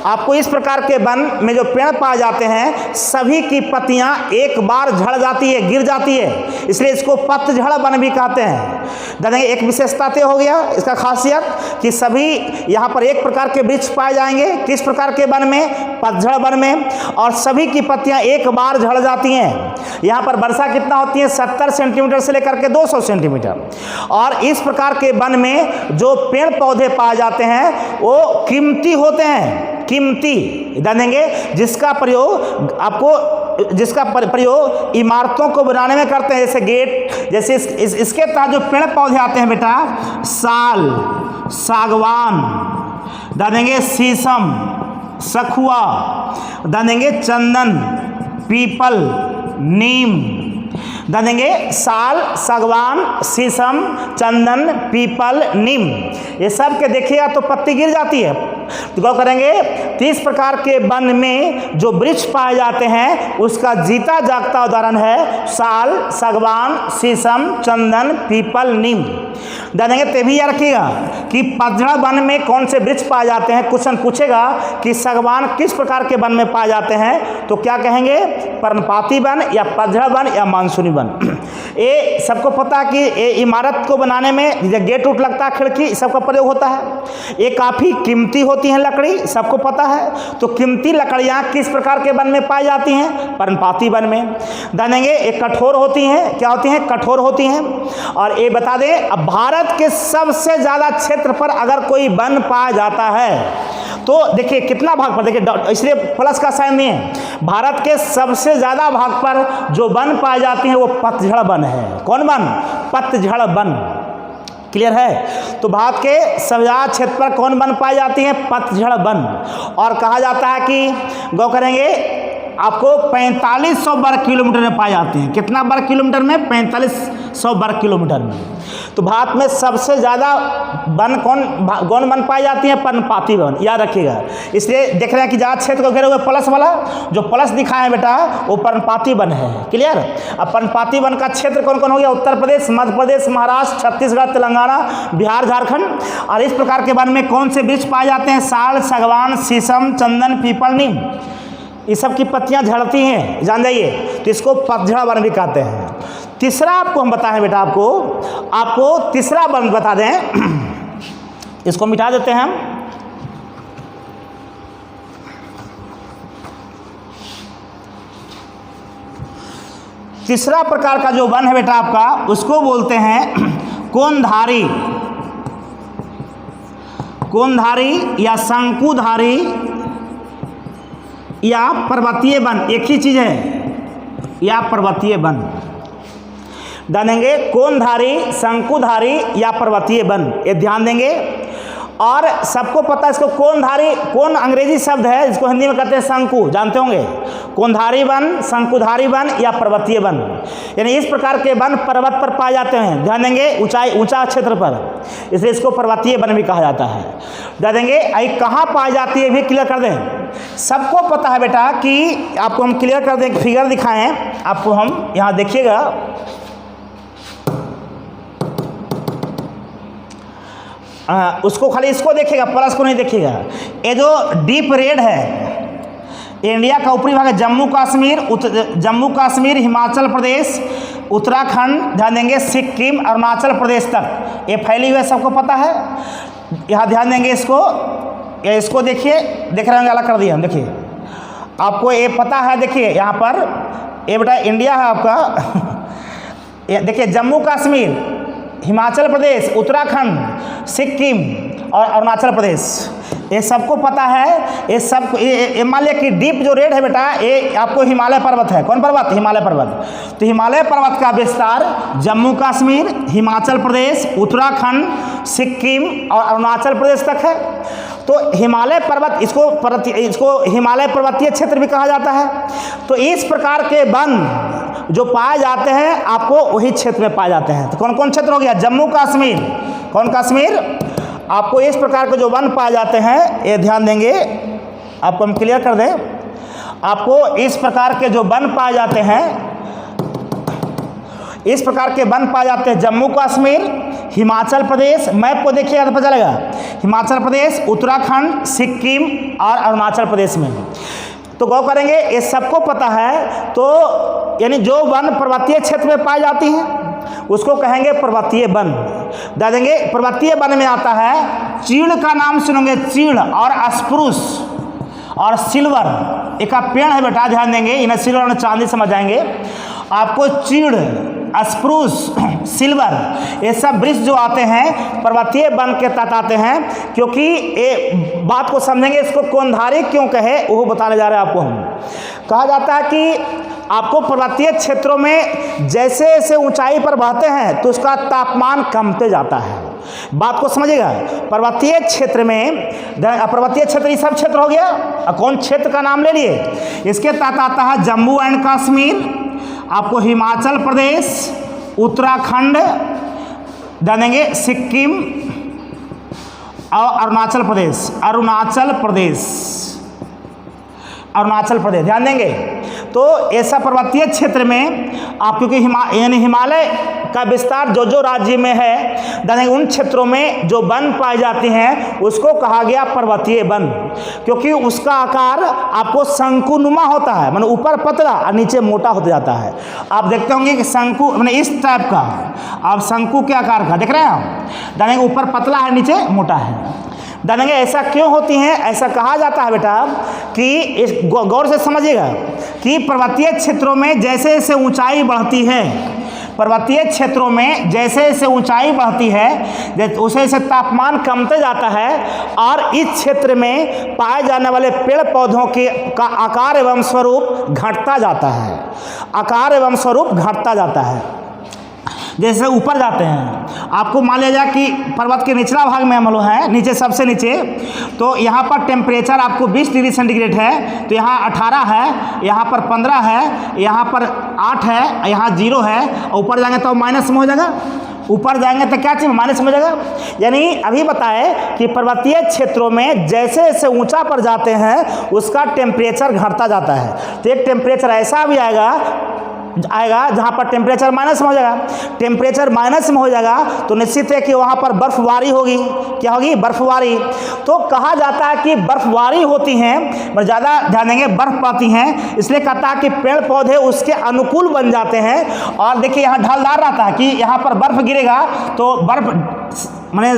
आपको इस प्रकार के वन में जो पेड़ पाए जाते हैं सभी की पत्तियां एक बार झड़ जाती है, गिर जाती है, इसलिए इसको पतझड़ वन भी कहते हैं। जानेंगे एक विशेषता तो हो गया इसका खासियत कि सभी यहाँ पर एक प्रकार के वृक्ष पाए जाएंगे, किस प्रकार के वन में, पतझड़ वन में, और सभी की पत्तियां एक बार झड़ जाती हैं। यहाँ पर वर्षा कितना होती है 70 सेंटीमीटर से लेकर के 200 सेंटीमीटर। और इस प्रकार के वन में जो पेड़ पौधे पाए जाते हैं वो कीमती होते हैं, कीमती, जानेंगे जिसका प्रयोग इमारतों को बनाने में करते हैं, जैसे गेट, जैसे इसके तहत जो पेड़ पौधे आते हैं बेटा, साल, सागवान, जानेंगे शीशम, सखुआ, जानेंगे चंदन, पीपल, नीम, जानेंगे साल, सागवान, शीशम, चंदन, पीपल, नीम, ये सब के देखिएगा तो पत्ती गिर जाती है। तो गौर करेंगे 30 प्रकार के वन में जो वृक्ष पाए जाते हैं उसका जीता जागता उदाहरण है साल, सागवान, शीशम, चंदन, पीपल, नीम। जानेंगे ते भी याद रखिएगा कि पतझड़ वन में कौन से वृक्ष पाए जाते हैं। क्वेश्चन पूछेगा कि सागवान किस प्रकार के वन में पाए जाते हैं, तो क्या कहेंगे, पर्णपाती वन या पतझड़ वन या मानसूनी वन। ये सबको पता है कि ये इमारत को बनाने में गेट उट लगता है, खिड़की, सबका प्रयोग होता है। ये काफ़ी कीमती होती हैं लकड़ी, सबको पता है। तो कीमती लकड़ियाँ किस प्रकार के वन में पाई जाती हैं, पर्णपाती वन में। जानेंगे एक कठोर होती हैं, क्या होती हैं, कठोर होती हैं। और ये बता दें अब भारत के सबसे ज़्यादा क्षेत्र पर अगर कोई वन पाया जाता है तो देखिए कितना भाग पर, देखिए इसलिए प्लस का साइन नहीं है, भारत के सबसे ज़्यादा भाग पर जो वन पाए जाती हैं वो पतझड़ वन है। कौन वन, पतझड़ वन। क्लियर है। तो भारत के सबसे ज़्यादा क्षेत्र पर कौन वन पाई जाती है, पतझड़ वन। और कहा जाता है कि गौर करेंगे आपको 4500 वर्ग किलोमीटर में पाए जाते हैं। कितना वर्ग किलोमीटर में, 4500 वर्ग किलोमीटर में। तो भारत में सबसे ज़्यादा वन कौन वन पाई जाती है, पर्णपाती वन, याद रखिएगा। इसलिए देख रहे हैं कि ज़्यादा क्षेत्र को घेरे हुए प्लस वाला जो प्लस दिखा है बेटा वो पर्णपाती वन है। क्लियर। अब पर्णपाती वन का क्षेत्र कौन कौन हो गया, उत्तर प्रदेश, मध्य प्रदेश, महाराष्ट्र, छत्तीसगढ़, तेलंगाना, बिहार, झारखंड। और इस प्रकार के वन में कौन से वृक्ष पाए जाते हैं, साल, सागवान, शीशम, चंदन, पीपल, नीम। ये सब की पत्तियां झड़ती हैं, जान जाइए, तो इसको पतझड़ वन भी कहते हैं। तीसरा आपको हम बताएं बेटा, आपको तीसरा वन बता दें, इसको मिटा देते हैं हम। तीसरा प्रकार का जो वन है बेटा आपका, उसको बोलते हैं कोनधारी, कोनधारी या शंकुधारी या पर्वतीय वन, एक ही चीज़ है, या पर्वतीय वन। जानेंगे कोनधारी, शंकुधारी या पर्वतीय वन, ये ध्यान देंगे। और सबको पता है इसको कोनधारी, कौन अंग्रेजी शब्द है, इसको हिंदी में कहते हैं शंकु, जानते होंगे। कोनधारी वन, शंकुधारी वन या पर्वतीय वन, यानी इस प्रकार के वन पर्वत पर पाए जाते हैं। ध्यान देंगे ऊंचा क्षेत्र पर, इसलिए इसको पर्वतीय वन भी कहा जाता है। ध्यान देंगे आई कहाँ पाई जाती है भी क्लियर कर दें। सबको पता है बेटा कि आपको हम क्लियर कर दें, फिगर दिखाएं आपको हम, यहाँ देखिएगा उसको खाली इसको देखिएगा, प्लस को नहीं देखिएगा। ये जो डीप रेड है इंडिया का ऊपरी भाग है, जम्मू कश्मीर, हिमाचल प्रदेश, उत्तराखंड, ध्यान देंगे सिक्किम, अरुणाचल प्रदेश तक ये फैली हुई है, सबको पता है। यहाँ ध्यान देंगे इसको, या इसको देखिए, देख रहे होंगे अलग कर दिया हम। देखिए आपको ये पता है, देखिए यहाँ पर ये बेटा इंडिया है आपका ये देखिए जम्मू कश्मीर, हिमाचल प्रदेश, उत्तराखंड, सिक्किम और अरुणाचल प्रदेश, ये सबको पता है। ये सब ये मान लिया कि डीप जो रेड है बेटा, ये आपको हिमालय पर्वत है। कौन पर्वत? हिमालय पर्वत। तो हिमालय पर्वत का विस्तार जम्मू कश्मीर, हिमाचल प्रदेश, उत्तराखंड, सिक्किम और अरुणाचल प्रदेश तक है। तो हिमालय पर्वत, इसको हिमालय पर्वतीय क्षेत्र भी कहा जाता है। तो इस प्रकार के वन जो पाए जाते हैं आपको वही क्षेत्र में पाए जाते हैं। तो कौन कौन क्षेत्र हो गया? जम्मू कश्मीर। कौन कश्मीर? आपको इस प्रकार के जो वन पाए जाते हैं, ये ध्यान देंगे, आपको हम क्लियर कर दें। आपको इस प्रकार के जो वन पाए जाते हैं, इस प्रकार के वन पाए जाते हैं जम्मू कश्मीर, हिमाचल प्रदेश, मैप को देखिएगा तो पता चलेगा, हिमाचल प्रदेश, उत्तराखंड, सिक्किम और अरुणाचल प्रदेश में। तो गौर करेंगे, ये सबको पता है। तो यानी जो वन पर्वतीय क्षेत्र में पाई जाती हैं उसको कहेंगे पर्वतीय वन। बता देंगे पर्वतीय वन में आता है चीड़ का नाम सुनेंगे, चीड़ और स्प्रूस और सिल्वर, एक पेड़ है बेटा, ध्यान देंगे, इन्हें सिल्वर और चांदी समझ जाएंगे। आपको चीड़, स्प्रूस, सिल्वर, ये सब वृक्ष जो आते हैं पर्वतीय वन के तहत आते हैं। क्योंकि ये बात को समझेंगे, इसको कोंधारी क्यों कहे वो बताने जा रहे हैं आपको हम। कहा जाता है कि आपको पर्वतीय क्षेत्रों में जैसे जैसे ऊंचाई पर बढ़ते हैं तो उसका तापमान कमते जाता है। बात को समझिएगा, पर्वतीय क्षेत्र में, पर्वतीय क्षेत्र ये सब क्षेत्र हो गया। कौन क्षेत्र का नाम ले लिए? इसके तहत आता है जम्मू एंड कश्मीर, आपको हिमाचल प्रदेश, उत्तराखंड, जानेंगे सिक्किम और अरुणाचल प्रदेश। अरुणाचल प्रदेश ध्यान देंगे। तो ऐसा पर्वतीय क्षेत्र में आप, क्योंकि यानी हिमालय का विस्तार जो जो राज्य में है, जानेंगे उन क्षेत्रों में जो वन पाई जाती हैं उसको कहा गया पर्वतीय वन। क्योंकि उसका आकार आपको शंकुनुमा होता है, माने ऊपर पतला और नीचे मोटा होता जाता है। आप देखते होंगे कि शंकु माने इस टाइप का, आप शंकु के आकार का देख रहे हैं आप, जानेंगे ऊपर पतला है नीचे मोटा है। जानेंगे ऐसा क्यों होती हैं? ऐसा कहा जाता है बेटा कि इस गौर से समझिएगा कि पर्वतीय क्षेत्रों में जैसे जैसे ऊंचाई बढ़ती है, पर्वतीय क्षेत्रों में जैसे जैसे ऊंचाई बढ़ती है उसे जैसे तापमान कमते जाता है और इस क्षेत्र में पाए जाने वाले पेड़ पौधों का आकार एवं स्वरूप घटता जाता है। आकार एवं स्वरूप घटता जाता है जैसे ऊपर जाते हैं। आपको मान लिया जाए कि पर्वत के निचला भाग में हम लोग हैं, नीचे सबसे नीचे, तो यहाँ पर टेम्परेचर आपको 20 डिग्री सेंटीग्रेड है, तो यहाँ 18 है, यहाँ पर 15 है, यहाँ पर 8 है, यहाँ 0 है, और ऊपर जाएंगे तो माइनस में हो जाएगा। ऊपर जाएंगे तो क्या चीज़ माइनस में हो जाएगा। यानी अभी बताए कि पर्वतीय क्षेत्रों में जैसे जैसे ऊंचा पर जाते हैं उसका टेम्परेचर घटता जाता है। तो एक टेम्परेचर ऐसा भी आएगा जहाँ पर टेम्परेचर माइनस में हो जाएगा। टेम्परेचर माइनस में हो जाएगा तो निश्चित है कि वहाँ पर बर्फबारी होगी। क्या होगी? बर्फबारी। तो कहा जाता है कि बर्फबारी होती है, पर ज़्यादा ध्यान देंगे बर्फ पाती हैं, इसलिए कहता है कि पेड़ पौधे उसके अनुकूल बन जाते हैं। और देखिए यहाँ ढलदार रहता है कि यहाँ पर बर्फ गिरेगा तो बर्फ मैंने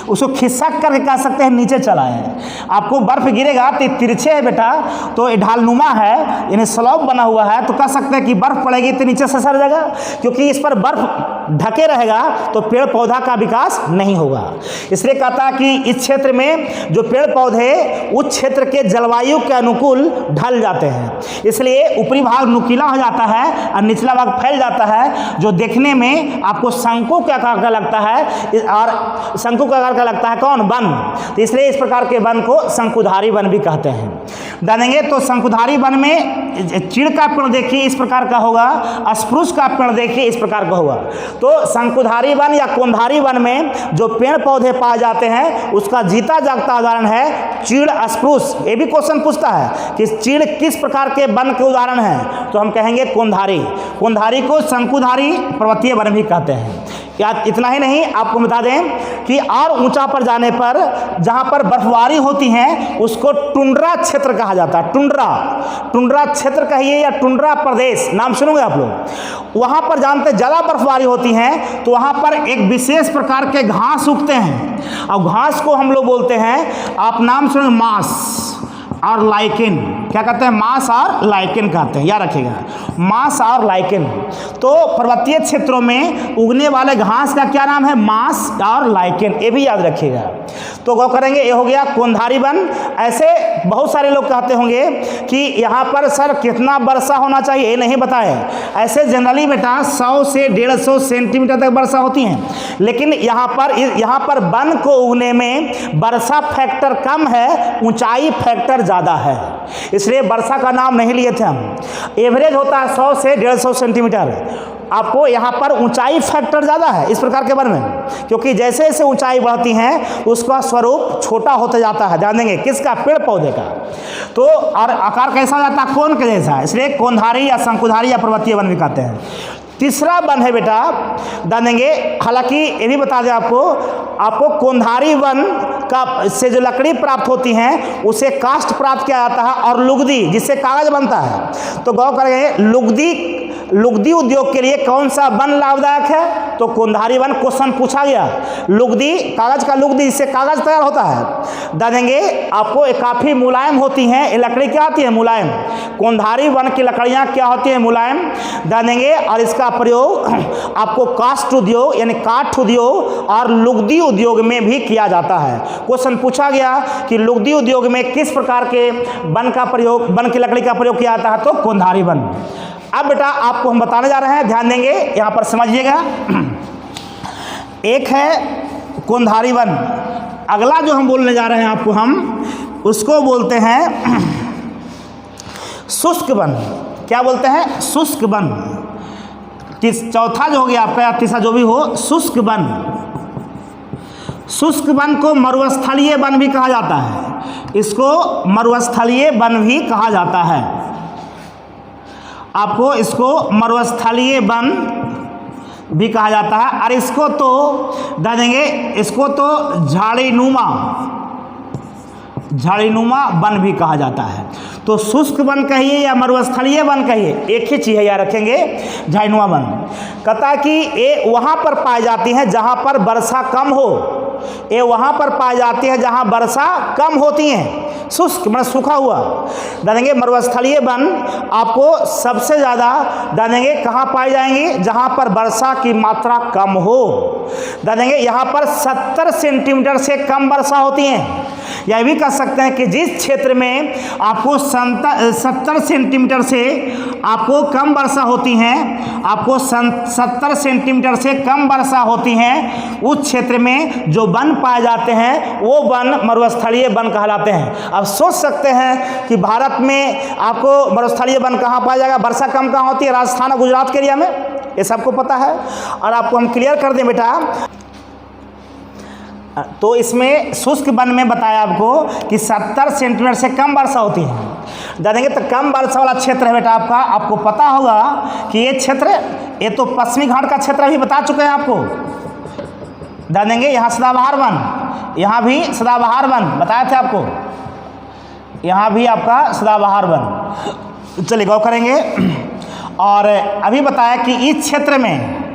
उसको खिसक करके कह सकते हैं नीचे चला है। आपको बर्फ गिरेगा तो तिरछे है बेटा, तो ये ढालनुमा है, यानी स्लॉप बना हुआ है, तो कह सकते हैं कि बर्फ पड़ेगी तो नीचे से सर जाएगा। क्योंकि इस पर बर्फ ढके रहेगा तो पेड़ पौधा का विकास नहीं होगा। इसलिए कहता है कि इस क्षेत्र में जो पेड़ पौधे उस क्षेत्र के जलवायु के अनुकूल ढल जाते हैं, इसलिए ऊपरी भाग नुकीला हो जाता है और निचला भाग फैल जाता है, जो देखने में आपको शंकु के आकार का लगता है। और शंकु का आकार का लगता है कौन? वन। तो इसलिए इस प्रकार के वन को शंकुधारी वन भी कहते हैं। जानेंगे तो शंकुधारी वन में चीड़ का पेड़ देखिए इस प्रकार का होगा, स्प्रूस का पेड़ देखिए इस प्रकार का होगा। तो शंकुधारी वन या कोंधारी वन में जो पेड़ पौधे पाए जाते हैं उसका जीता जागता उदाहरण है चीड़, स्प्रूस। ये भी क्वेश्चन पूछता है कि चीड़ किस प्रकार के वन के उदाहरण है, तो हम कहेंगे कोंधारी। कोंधारी को शंकुधारी पर्वतीय वन भी कहते हैं। या इतना ही नहीं, आपको बता दें कि और ऊंचा पर जाने पर जहाँ पर बर्फबारी होती है उसको टुंड्रा क्षेत्र कहा जाता है। टुंड्रा क्षेत्र कहिए या टुंड्रा प्रदेश, नाम सुनोगे आप लोग। वहाँ पर जानते ज़्यादा बर्फबारी होती है तो वहाँ पर एक विशेष प्रकार के घास उगते हैं, और घास को हम लोग बोलते हैं, आप नाम सुनो, मांस और लाइकेन। क्या कहते हैं? मांस और लाइकेन कहते हैं, याद रखिएगा, मांस और लाइकेन। तो पर्वतीय क्षेत्रों में उगने वाले घास का क्या नाम है? मांस और लाइकेन, ये भी याद रखिएगा। तो गौर करेंगे, ये हो गया कोंधारी वन। ऐसे बहुत सारे लोग कहते होंगे कि यहाँ पर सर कितना वर्षा होना चाहिए, ये नहीं बताए। ऐसे जनरली बेटा 100 से 150 सेंटीमीटर तक वर्षा होती है, लेकिन यहाँ पर वन को उगने में वर्षा फैक्टर कम है, ऊंचाई फैक्टर ज़्यादा है, इसलिए वर्षा का नाम नहीं लिए थे हम। एवरेज होता है 100 से 150 सेंटीमीटर। आपको यहाँ पर ऊंचाई फैक्टर ज़्यादा है इस प्रकार के वन में, क्योंकि जैसे जैसे ऊंचाई बढ़ती है उसका स्वरूप छोटा होता जाता है। ध्यान देंगे, किसका? पेड़ पौधे का। तो और आकार कैसा हो जाता है? कोन के जैसा, इसलिए कोंधारी या शंकुधारी या पर्वतीय वन भी कहते हैं। तीसरा वन है बेटा, ध्यान देंगे, हालांकि ये भी बता दें आपको कोंधारी वन का से जो लकड़ी प्राप्त होती है उसे काष्ठ प्राप्त किया जाता है, और लुगदी जिससे कागज बनता है। तो गौर करेंगे, लुगदी उद्योग के लिए कौन सा वन लाभदायक है? तो कोंधारी वन। क्वेश्चन पूछा गया, लुगदी, कागज का लुगदी जिससे कागज तैयार होता है। देंगे आपको, काफ़ी मुलायम होती हैं ये लकड़ी। क्या होती है? मुलायम। कोंधारी वन की लकड़ियाँ क्या होती है? मुलायम। देंगे, और इसका प्रयोग आपको काष्ठ उद्योग यानी काठ उद्योग और लुगदी उद्योग में भी किया जाता है। क्वेश्चन पूछा गया कि लुगदी उद्योग में किस प्रकार के वन की लकड़ी का प्रयोग किया जाता है? तो कोंधारी वन। अब बेटा आपको हम बताने जा रहे हैं, ध्यान देंगे, यहाँ पर समझिएगा। एक है कोंधारी वन, अगला जो हम बोलने जा रहे हैं आपको, हम उसको बोलते हैं शुष्क वन। क्या बोलते हैं? शुष्क वन। चौथा जो हो गया आपका, तीसरा जो भी हो, शुष्क वन। शुष्क वन को मरुस्थलीय वन भी कहा जाता है, इसको मरुस्थलीय वन भी कहा जाता है। आपको इसको मरुस्थलीय वन भी कहा जाता है, और इसको तो दे देंगे, इसको तो झाड़ीनुमा वन भी कहा जाता है। तो शुष्क वन कहिए या मरुस्थलीय वन कहिए, एक ही चीज़ है, याद रखेंगे, झाड़ीनुमा वन। कहता है कि ये वहाँ पर पाई जाती है जहाँ पर वर्षा कम हो, ये वहाँ पर पाई जाती है जहाँ वर्षा कम होती है। शुष्क मतलब सूखा हुआ। देंगे मरुस्थलीय वन आपको सबसे ज़्यादा देंगे कहाँ पाई जाएंगी? जहाँ पर वर्षा की मात्रा कम हो। देंगे यहाँ पर 70 सेंटीमीटर से कम वर्षा होती है। यह भी कह सकते हैं कि जिस क्षेत्र में आपको 70 सेंटीमीटर से आपको कम वर्षा होती है, आपको 70 सेंटीमीटर से कम वर्षा होती है, उस क्षेत्र में जो वन पाए जाते हैं वो वन मरुस्थलीय वन कहलाते हैं। अब सोच सकते हैं कि भारत में आपको मरुस्थलीय वन कहाँ पाया जाएगा? वर्षा कम कहाँ होती है? राजस्थान और गुजरात के एरिया में, ये सबको पता है। और आपको हम क्लियर कर दें बेटा, तो इसमें शुष्क वन में बताया आपको कि 70 सेंटीमीटर से कम वर्षा होती है। जानेंगे तो कम वर्षा वाला क्षेत्र है बेटा आपका, आपको पता होगा कि ये क्षेत्र, ये तो पश्चिमी घाट का क्षेत्र अभी बता चुके हैं आपको। जानेंगे यहाँ सदाबहार वन, यहाँ भी सदाबहार वन बताए थे आपको, यहाँ भी आपका सदाबहार वन। चलिए गौर करेंगे। और अभी बताया कि इस क्षेत्र में,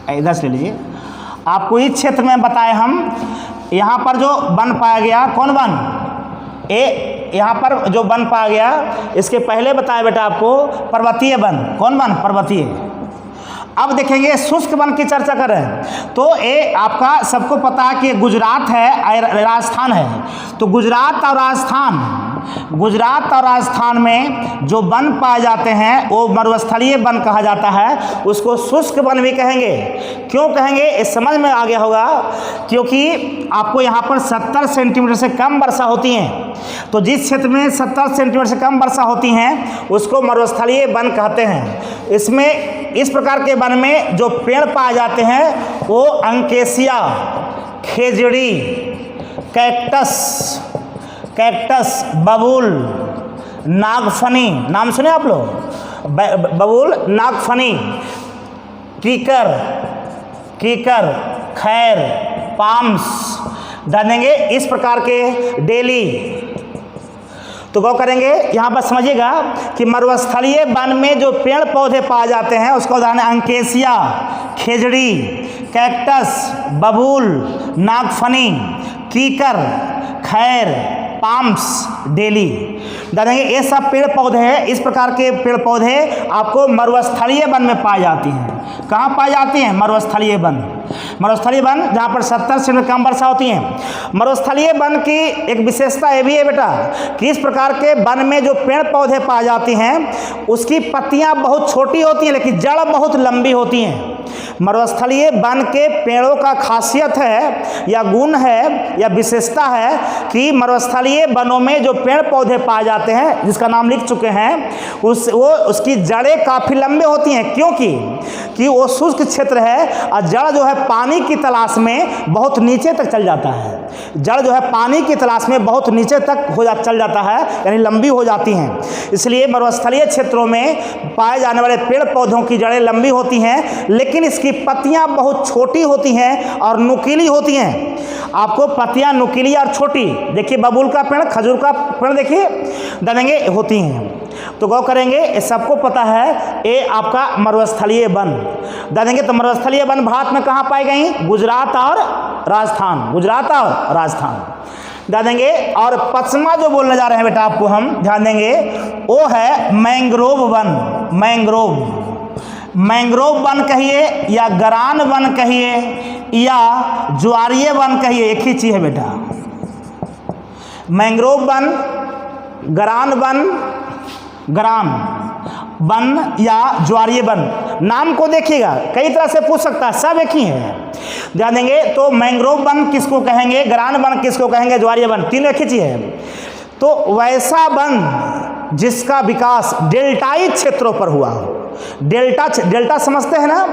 इधर से ले लीजिए, आपको इस क्षेत्र में बताए हम, यहाँ पर जो वन पाया गया, कौन वन? यहाँ पर जो वन पाया गया, इसके पहले बताया बेटा आपको पर्वतीय वन। कौन वन? पर्वतीय। अब देखेंगे शुष्क वन की चर्चा कर रहे हैं, तो ये आपका सबको पता है कि गुजरात है, राजस्थान है। तो गुजरात और राजस्थान में जो वन पाए जाते हैं वो मरुस्थलीय वन कहा जाता है, उसको शुष्क वन भी कहेंगे। क्यों कहेंगे ये समझ में आ गया होगा, क्योंकि आपको यहाँ पर 70 सेंटीमीटर से कम वर्षा होती है। तो जिस क्षेत्र में 70 सेंटीमीटर से कम वर्षा होती है उसको मरुस्थलीय वन कहते हैं। इसमें इस प्रकार के वन में जो पेड़ पाए जाते हैं वो अंकेसिया, खेजड़ी, कैक्टस, बबूल, नागफनी, नाम सुने आप लोग? बबूल, नागफनी, कीकर, कीकर, खैर, पाम्स, ध्यान देंगे इस प्रकार के डेली। तो गौर करेंगे यहाँ पर समझिएगा कि मरुस्थलीय वन में जो पेड़ पौधे पाए जाते हैं उसका उदाहरण है अंकेसिया, खेजड़ी, कैक्टस, बबूल, नागफनी, कीकर, खैर, पाम्स, डेली। जानेंगे ये सब पेड़ पौधे हैं। इस प्रकार के पेड़ पौधे आपको मरुस्थलीय वन में पाए जाती हैं। कहाँ पाई जाती हैं? मरुस्थलीय वन। मरुस्थलीय वन जहाँ पर 70 से कम वर्षा होती है। मरुस्थलीय वन की एक विशेषता ये भी है बेटा कि इस प्रकार के वन में जो पेड़ पौधे पाए जाती हैं उसकी पत्तियाँ बहुत छोटी होती हैं लेकिन जड़ बहुत लंबी होती हैं। मरुस्थलीय वन के पेड़ों का खासियत है या गुण है या विशेषता है कि मरुस्थलीय वनों में जो पेड़ पौधे पाए जाते हैं जिसका नाम लिख चुके हैं उसकी जड़ें काफ़ी लंबे होती हैं, क्योंकि वो शुष्क क्षेत्र है और जड़ जो है पानी की तलाश में बहुत नीचे तक चल जाता है। जड़ जो है पानी की तलाश में बहुत नीचे तक चल जाता है, यानी लंबी हो जाती हैं। इसलिए मरुस्थलीय क्षेत्रों में पाए जाने वाले पेड़ पौधों की जड़ें लंबी होती हैं लेकिन इसकी पत्तियां बहुत छोटी होती हैं और नुकीली होती हैं। आपको पत्तियां नुकीली और छोटी, देखिए बबूल का पेड़, खजूर का पेड़ देखिए दनेंगे होती हैं। तो गौर करेंगे ये सबको पता है ये आपका मरुस्थलीय वन दनेंगे। तो मरुस्थलीय वन भारत में कहाँ पाई गई? गुजरात और राजस्थान, गुजरात और राजस्थान ध्यान देंगे। और पश्चिमा जो बोलने जा रहे हैं बेटा आपको हम ध्यान देंगे वो है mangrove one. Mangrove, mangrove one कहिए या गरान वन कहिए या ज्वारीय वन कहिए, एक ही चीज़ है बेटा। मैंग्रोव वन, गरान वन, गरान वन या ज्वारीय वन, नाम को देखिएगा कई तरह से पूछ सकता है, सब एक ही है। ध्यान देंगे तो मैंग्रोव वन किसको कहेंगे, गरान वन किसको कहेंगे, ज्वारीय वन, तीनों एक ही चीज़ है। तो वैसा वन जिसका विकास डेल्टाई क्षेत्रों पर हुआ हो। डेल्टा समझते हैं ना?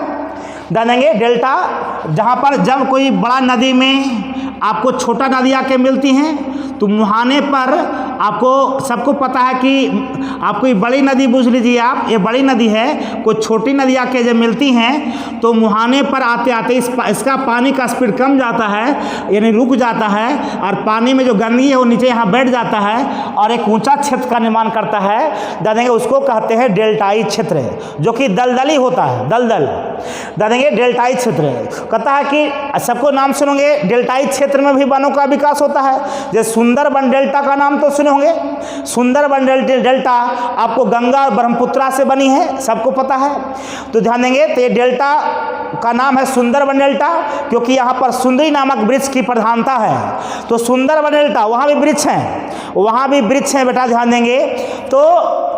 जानेंगे डेल्टा जहाँ पर जब कोई बड़ा नदी में आपको छोटा नदी आके मिलती हैं तो मुहाने पर आपको सबको पता है कि आपको ये बड़ी नदी बूझ लीजिए आप, ये बड़ी नदी है, कोई छोटी नदी आके जब मिलती हैं तो मुहाने पर आते आते इसका पानी का स्पीड कम जाता है, यानी रुक जाता है और पानी में जो गंदगी है वो नीचे यहाँ बैठ जाता है और एक ऊंचा क्षेत्र का निर्माण करता है। जानेंगे उसको कहते हैं डेल्टाई क्षेत्र, जो कि दलदली होता है, दलदल। जानेंगे डेल्टाई क्षेत्र कहता है कि सबको नाम सुनोगे, डेल्टाई क्षेत्र में भी वनों का विकास होता है। जैसे सुंदरबन डेल्टा का नाम तो सुने होंगे। सुंदरबन डेल्टा आपको गंगा और ब्रह्मपुत्रा से बनी है, सबको पता है। तो ध्यान देंगे तो ये डेल्टा का नाम है सुंदरबन डेल्टा क्योंकि यहाँ पर सुंदरी नामक वृक्ष की प्रधानता है। तो सुंदरबन डेल्टा वहाँ भी वृक्ष हैं, वहाँ भी वृक्ष हैं बेटा, ध्यान देंगे। तो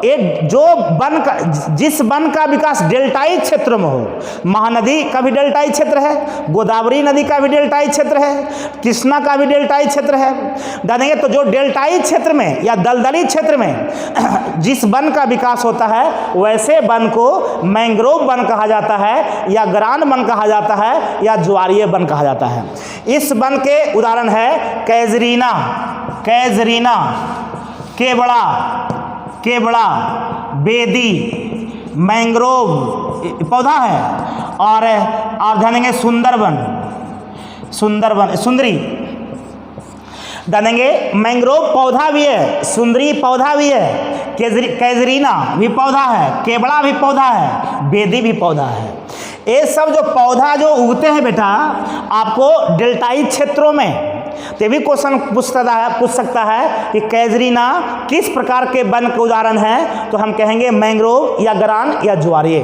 एक जो वन का, जिस वन का विकास डेल्टाई क्षेत्र में हो, महानदी का भी डेल्टाई क्षेत्र है, गोदावरी नदी का भी डेल्टाई क्षेत्र है, कृष्णा का भी डेल्टाई क्षेत्र है। जानेंगे तो जो डेल्टाई क्षेत्र में या दलदली क्षेत्र में जिस वन का विकास होता है वैसे वन को मैंग्रोव वन कहा जाता है या गरान वन कहा जाता है या ज्वारीय वन कहा जाता है। इस वन के उदाहरण है कैजरीना, कैजरीना, केवड़ा, केवड़ा, बेदी, मैंग्रोव पौधा है और जानेंगे सुंदरबन, सुंदरबन, सुंदरी जानेंगे। मैंग्रोव पौधा भी है, सुंदरी पौधा भी है, कैजरीना भी पौधा है, केवड़ा भी पौधा है, बेदी भी पौधा है। ये सब जो पौधा जो उगते हैं बेटा आपको डेल्टाई क्षेत्रों में, तो भी क्वेश्चन पूछ सकता है कि कैजरीना किस प्रकार के वन के उदाहरण है, तो हम कहेंगे मैंग्रोव या गरान या ज्वारीय।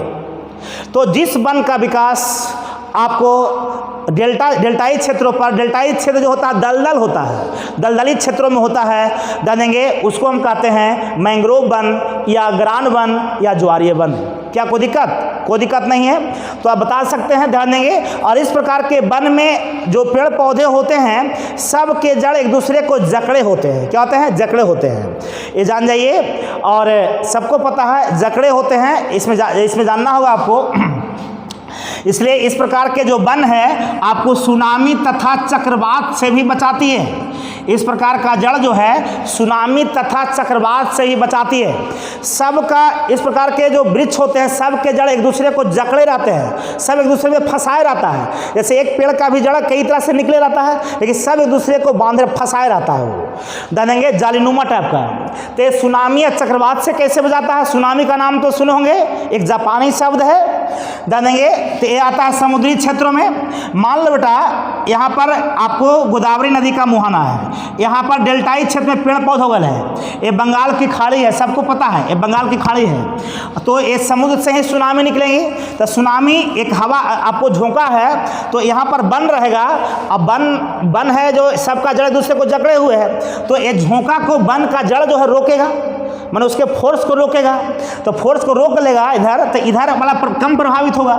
तो जिस वन का विकास आपको डेल्टाई क्षेत्रों पर, डेल्टाई क्षेत्र जो होता है दलदल होता है, दलदली क्षेत्रों में होता है, जानेंगे उसको हम कहते हैं मैंग्रोव वन या गरान वन या ज्वारीय वन। क्या कोई दिक्कत? कोई दिक्कत नहीं है, तो आप बता सकते हैं, ध्यान देंगे। और इस प्रकार के वन में जो पेड़ पौधे होते हैं सब के जड़ एक दूसरे को जकड़े होते हैं। क्या होते हैं? जकड़े होते हैं, ये जान जाइए। और सबको पता है जकड़े होते हैं, इसमें जानना होगा आपको। इसलिए इस प्रकार के जो वन है आपको सुनामी तथा चक्रवात से भी बचाती है। इस प्रकार का जड़ जो है सुनामी तथा चक्रवात से ही बचाती है। सबका इस प्रकार के जो वृक्ष होते हैं सब के जड़ एक दूसरे को जकड़े रहते हैं, सब एक दूसरे में फंसाए रहता है। जैसे एक पेड़ का भी जड़ कई तरह से निकले रहता है, लेकिन सब एक दूसरे को बांधे फंसाए रहता है, वो जानेंगे जालीनुमा टाइप का। तो ये सुनामी या चक्रवात से कैसे बचाता है? सुनामी का नाम तो सुने होंगे, एक जापानी शब्द है, जानेंगे। तो ये आता है समुद्री क्षेत्रों में। मान लो बेटा यहाँ पर आपको गोदावरी नदी का मुहाना है, यहाँ पर डेल्टाई क्षेत्र में पेड़ पौधे उगल है, ये बंगाल की खाड़ी है, सबको पता है ये बंगाल की खाड़ी है। तो ये समुद्र से ही सुनामी निकलेंगी। तो सुनामी एक हवा आपको झोंका है तो यहाँ पर वन रहेगा, अब वन है जो सबका जड़ दूसरे को जकड़े हुए है, तो ये झोंका को वन का जड़ जो है रोकेगा, माने उसके फोर्स को रोकेगा। तो फोर्स को रोक लेगा इधर, तो इधर वाला कम प्रभावित होगा।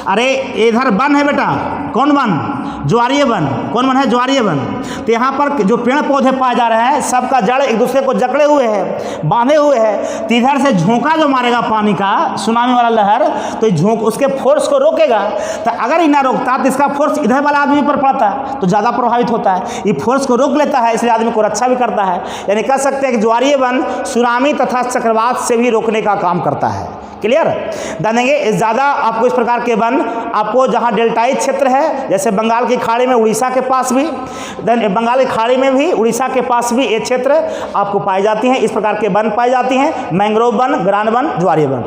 अरे इधर वन है बेटा, कौन वन? ज्वारीय वन। कौन वन है? ज्वारीय वन। तो यहाँ पर जो पेड़ पौधे पाए जा रहे हैं सबका जड़ एक दूसरे को जकड़े हुए है, बांधे हुए है। तो इधर से झोंका जो मारेगा पानी का, सुनामी वाला लहर, तो झोंक उसके फोर्स को रोकेगा। तो अगर ही ना रोकता तो इसका फोर्स इधर वाला आदमी पर पड़ता है तो ज़्यादा प्रभावित होता है। ये फोर्स को रोक लेता है, इसलिए आदमी को रक्षा भी करता है। यानी कह सकते हैं कि ज्वारीय वन सुनामी तथा चक्रवात से भी रोकने का काम करता है। क्लियर? जानेंगे ज़्यादा आपको इस प्रकार के वन आपको जहाँ डेल्टाई क्षेत्र है, जैसे बंगाल की खाड़ी में, उड़ीसा के पास भी, बंगाल की खाड़ी में भी, उड़ीसा के पास भी ये क्षेत्र आपको पाई जाती हैं, इस प्रकार के वन पाई जाती हैं, मैंग्रोव वन, ग्रान वन, ज्वारीय वन।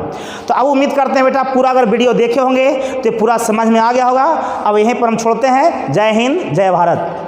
तो अब उम्मीद करते हैं बेटा पूरा अगर वीडियो देखे होंगे तो पूरा समझ में आ गया होगा। अब यहीं पर हम छोड़ते हैं। जय हिंद, जय भारत।